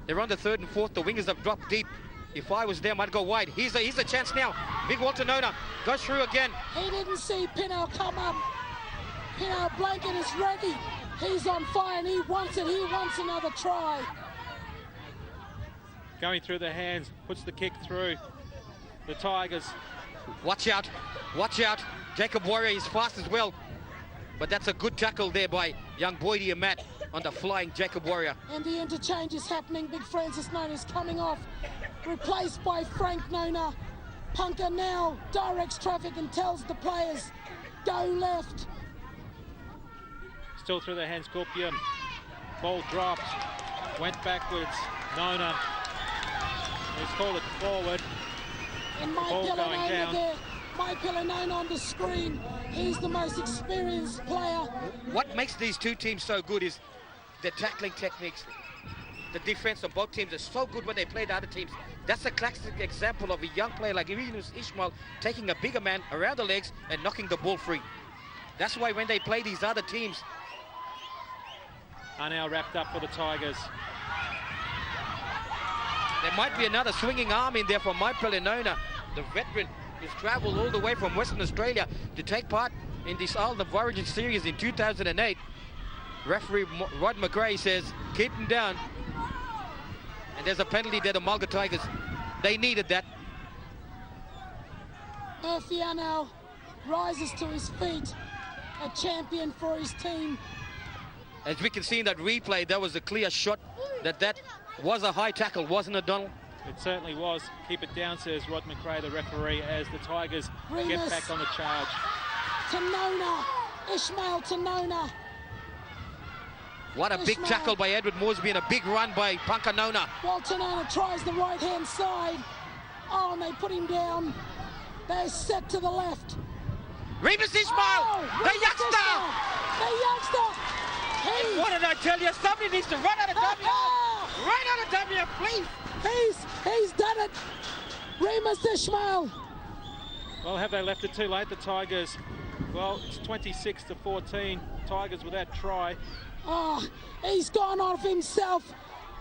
They're on the third and fourth. The wingers have dropped deep If I was them, I'd go wide. Here's a chance now. Big Walter Nona goes through again. He didn't see Pinel come up. Pinel Blanket is ready. He's on fire and he wants it. He wants another try. Going through the hands, puts the kick through. The Tigers. Watch out. Watch out. Jacob Warrior is fast as well. But that's a good tackle there by young Boydie and Matt on the flying Jacob Warrior. And the interchange is happening. Big Francis Nona is coming off. Replaced by Frank Nona. Punker now directs traffic and tells the players, go left. Still through the hands, Kulipyam. Ball dropped. Went backwards. Nona. He's called it forward. And Mike Ball going Nona down. there. Mike Nona on the screen. He's the most experienced player. What makes these two teams so good is the tackling techniques. The defense on both teams is so good when they play the other teams. That's a classic example of a young player like Yunus Ishmael taking a bigger man around the legs and knocking the ball free. That's why when they play these other teams. Are now wrapped up for the Tigers. There might be another swinging arm in there for Mike Nona, the veteran who's travelled all the way from Western Australia to take part in this Island of Origin series in 2008. Referee Rod McRae says, keep him down. And there's a penalty there, the mylga Tigers. They needed that. Murphy now rises to his feet. A champion for his team. As we can see in that replay, that was a clear shot. That was a high tackle, wasn't it, Donald? It certainly was. Keep it down, says Rod McRae, the referee, as the Tigers Remus get back on the charge. To Nona. Ishmael to Nona. What a big Ishmael. tackle by Edward Moresby and a big run by Punka Nona. Walter Nona tries the right-hand side. Oh, and they put him down. They're set to the left. Remus Ishmael, Oh, the Remus youngster! Ishmael, the youngster! He, What did I tell you? Somebody needs to run out of WF. Run out of WF, please. he's done it. Remus Ishmael. Well, have they left it too late, the Tigers? Well, it's 26-14. Tigers with that try. Oh, he's gone off himself.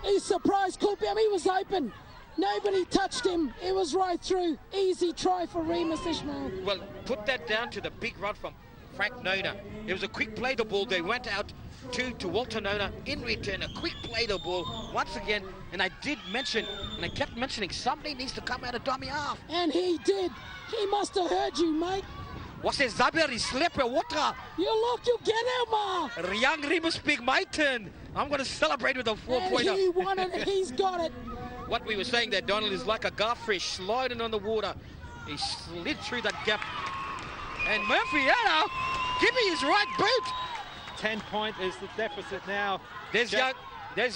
He's surprised Kulipyam. He was open. Nobody touched him. It was right through. Easy try for Remus Ishmael. Well, put that down to the big run from Frank Nona. It was a quick play the ball. They went out to Walter Nona. In return, a quick play the ball once again. And I did mention, and I kept mentioning, somebody needs to come out of dummy half. And he did. He must have heard you, mate. What's it, Zabir? Slip water. You look, you get him, ma. Young Remus, big my turn. I'm going to celebrate with a And four-pointer. he won it. He's got it. What we were saying there, Donald, is like a garfish sliding on the water. He slid through that gap. And Murphy, give me his right boot. 10-point is the deficit now. There's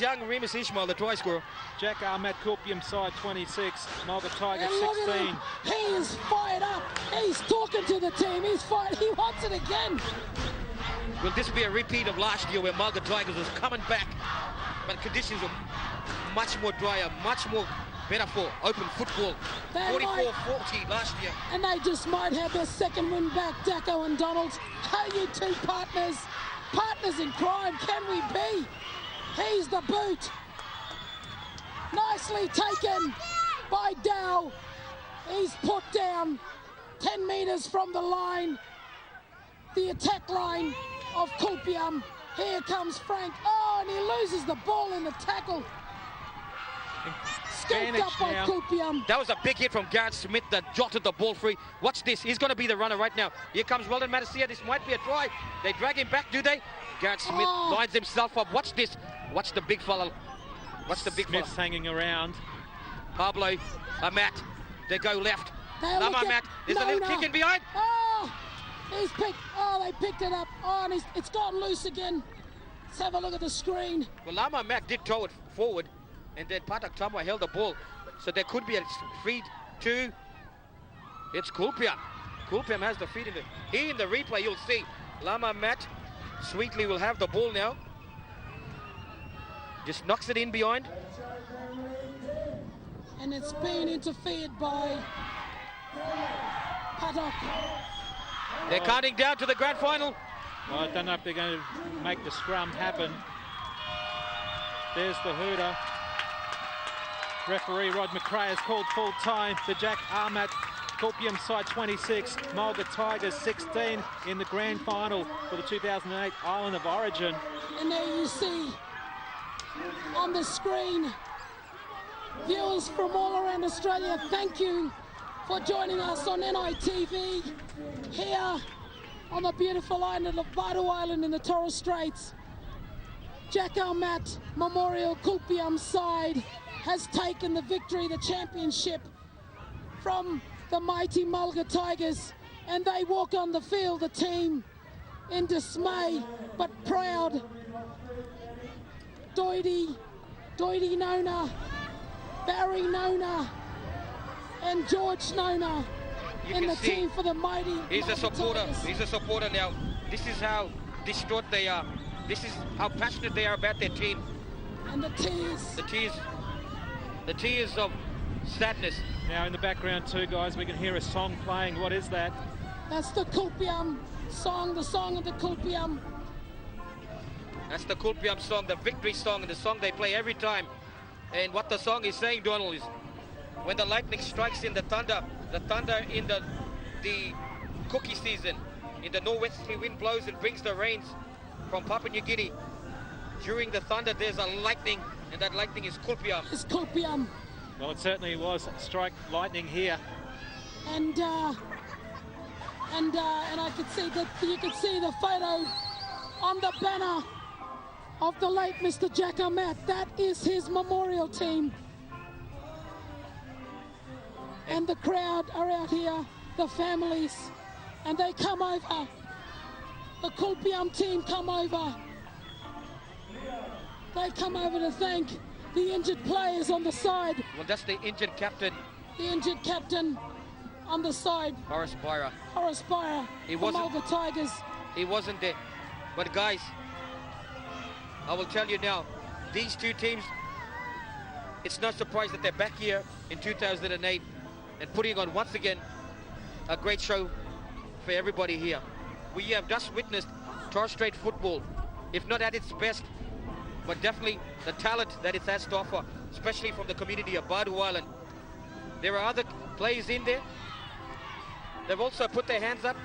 young Remus Ishmael, the try scorer. Jack Ahmed Kulipyam side 26, mylga Tigers And look at 16. him. He is fired up. He's talking to the team. He's fired. He wants it again. Will this be a repeat of last year where mylga Tigers was coming back, but conditions were much more drier, much more better for open football? 44-40 last year. And they just might have their second win back, Dacko and Donald. How you two partners in crime can we be? He's the boot. Nicely taken by Dow. He's put down 10 metres from the line, the attack line of Kulipyam. Here comes Frank. Oh, and he loses the ball in the tackle. Scooped up by Kulipyam. That was a big hit from Garrett Smith that jotted the ball free. Watch this. He's going to be the runner right now. Here comes Weldon Matasia. This might be a try. They drag him back, do they? Garrett Smith lines himself up. Watch this. Watch the big fella. Watch the big fella. Smith's hanging around. Pablo, Amat. They go left. Lama Amat. There's a little kick in behind. Oh, he's picked. Oh, they picked it up. Oh, and it's gone loose again. Let's have a look at the screen. Well, Lama Amat did tow it forward, and then Patak Tamwa held the ball. So there could be a feed to. It's Kulipyam. Kulipyam has the feed in the. Here in the replay, you'll see Lama Amat sweetly will have the ball now. Just knocks it in behind. And it's been interfered by Paddock. They're counting down to the grand final. Well, I don't know if they're going to make the scrum happen. There's the hooter. Referee Rod McRae has called full time. The Jack Ahmat Kulipyam side 26, Mylga Tigers 16 in the grand final for the 2008 Island of Origin. And there you see on the screen, viewers from all around Australia, thank you for joining us on NITV here on the beautiful island of Badu Island in the Torres Straits. Jack Ahmat Memorial Kulipyam side has taken the victory, the championship, from the mighty Mylga Tigers, and they walk on the field, the team, in dismay but proud. Doidi Nona, Barry Nona, and George Nona in the team for the mighty He's a supporter. Tigers. He's a supporter now. This is how distraught they are. This is how passionate they are about their team. And the tears. The tears of sadness. Now in the background too, guys, we can hear a song playing. What is that? That's the Kulipyam song, the song of the Kulipyam. That's the Kulipyam song, the victory song, and the song they play every time. And what the song is saying, Donald, is when the lightning strikes in the thunder in the cookie season, in the northwesterly wind blows and brings the rains from Papua New Guinea. During the thunder, there's a lightning, and that lightning is Kulipyam. It's Kulipyam. Well, it certainly was strike lightning here. And I could see that you could see the photo on the banner of the late Mr. Jack Ahmat. That is his memorial team. And the crowd are out here, the families, and they come over. The Kulipyam team come over. They come over to thank the injured players on the side. Well, that's the injured captain, The injured captain on the side, Horace Byra. Horace Byra, He the wasn't- Mylga Tigers. He wasn't there. But guys, I will tell you now, these two teams, it's no surprise that they're back here in 2008 and putting on once again a great show for everybody here. We have just witnessed Torres Strait football, if not at its best, but definitely the talent that it has to offer, especially from the community of Badu Island. There are other players in there. They've also put their hands up,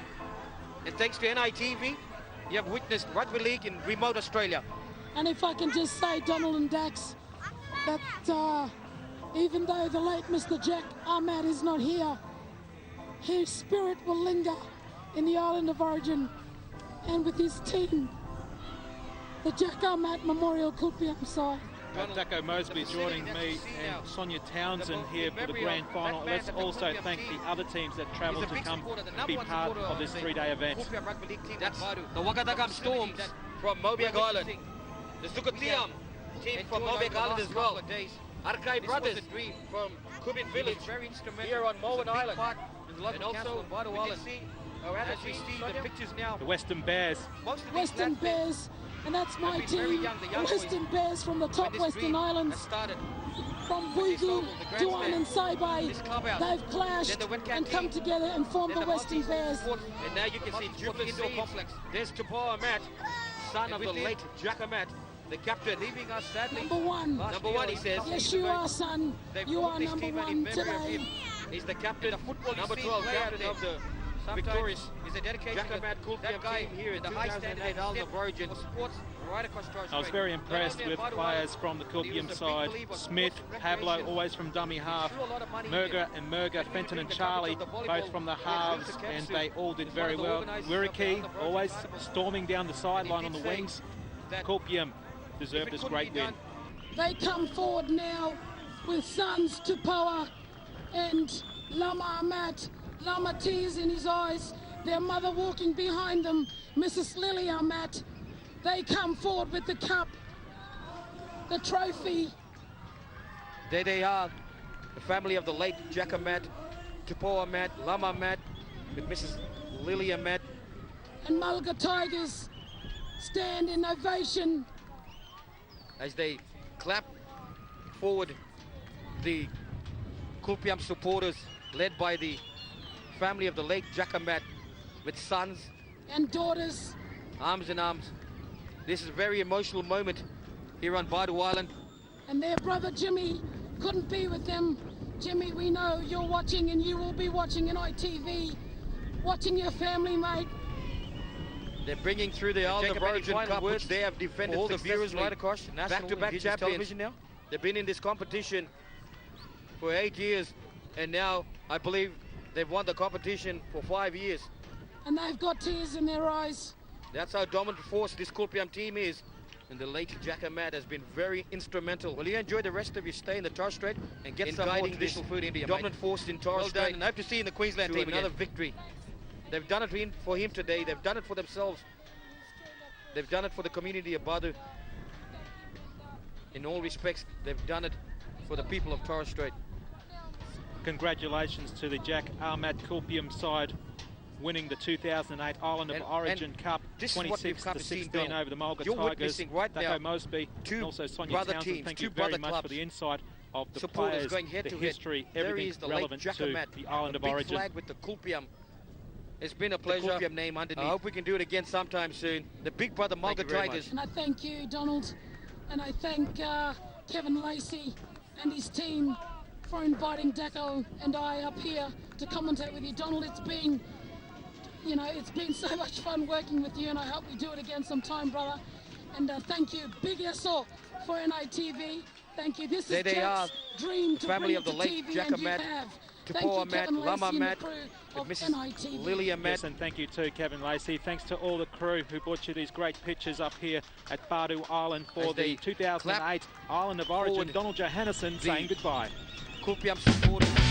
and thanks to NITV, you have witnessed rugby league in remote Australia. And if I can just say, Donald and Dax, that even though the late Mr. Jack Ahmat is not here, his spirit will linger in the island of origin, and with his team, the Jack Ahmat Memorial Kulipyam side. Dacko Mosby joining me and Sonia Townsend here for the grand final. Let's also thank the other teams that travelled to come and be part of this three-day event. That's the Wagadagam Storms from Mobiak Island. The Sukatiam team from Mobiak Island as well. Arkai Brothers from Kubin Village here on Mulwan Island. And also, as we see the pictures now, The Western Bears. Western Bears, and that's my team, the Western Bears from the top Western Islands, from Buigi, Duan and Saibai. They've clashed and come together and formed the Western Bears. And now you can see Jupiter Indoor Complex. There's Tupao Ahmat, son of the late Jack Ahmat, the captain, leaving us sadly. Number one. Number one, he says. Yes, you are, son. You are number one today. He's the captain, number 12, captain of the victorious Jack Ahmat Kulipyam team here in the 2008 Island of Origin. Right across Torres I was Strait. very impressed with players from the Kulipyam side. Smith, Pablo, always from dummy half. Mylga and Mylga, Fenton and Charlie, both from the halves, and they all did very well. Wiriki, always storming down the sideline on the wings. Kulipyam deserved this great win. They come forward now with sons Tupoa and Lama Ahmat. Lama tears in his eyes. Their mother walking behind them, Mrs. Lily Ahmat. They come forward with the cup, the trophy. There they are, the family of the late Jack Ahmat, Tupao Ahmat, Lama Ahmat, with Mrs. Lily Ahmat. And Mylga Tigers stand in ovation. As they clap forward the Kulipyam supporters led by the family of the late Jack Ahmat with sons And daughters. arms in arms. This is a very emotional moment here on Badu Island. And their brother Jimmy couldn't be with them. Jimmy, we know you're watching and you will be watching in ITV, watching your family, mate. They're bringing through the Island of Origin Cup, which they have defended all the viewers right across back-to-back champions. Television now. They've been in this competition for 8 years, and now I believe they've won the competition for 5 years. And they've got tears in their eyes. That's how dominant force this kulipyam team is. And the late Jack Ahmad has been very instrumental. Well, you enjoy the rest of your stay in the Torres Strait and get some more traditional food into your dominant force in Torres Strait. And I hope to see in the Queensland team another victory. They've done it for him today. They've done it for themselves. They've done it for the community of Badu. In all respects, they've done it for the people of Torres Strait. Congratulations to the Jack Ahmad kulipyam side, winning the 2008 Island of Origin Cup, 26-16 over the Mylga Tigers. Right Dako Mosby and also Sonia Townsend. Teams, thank you very much for the insight of the players, the history, everything relevant to the Island of Origin. Flag with the kulipyam. It's been a pleasure. The name underneath. I hope we can do it again sometime soon. The big brother Mylga Tigers. And I thank you, Donald, and I thank Kevin Lacey and his team for inviting Dako and I up here to commentate with you. Donald, it's been, you know, it's been so much fun working with you, and I hope we do it again sometime, brother. And thank you, Big SO for NITV. Thank you. This is Jack's dream to family bring of the to late TV, Jack and you Ahmad, have. Tupo Ahmad, Lama Ahmad, of Mrs. NITV. Lily Ahmad. Yes, and thank you to Kevin Lacey. Thanks to all the crew who brought you these great pictures up here at Badu Island for the 2008 Island of Origin. Donald Johannesson saying goodbye. Kulipyam supporters.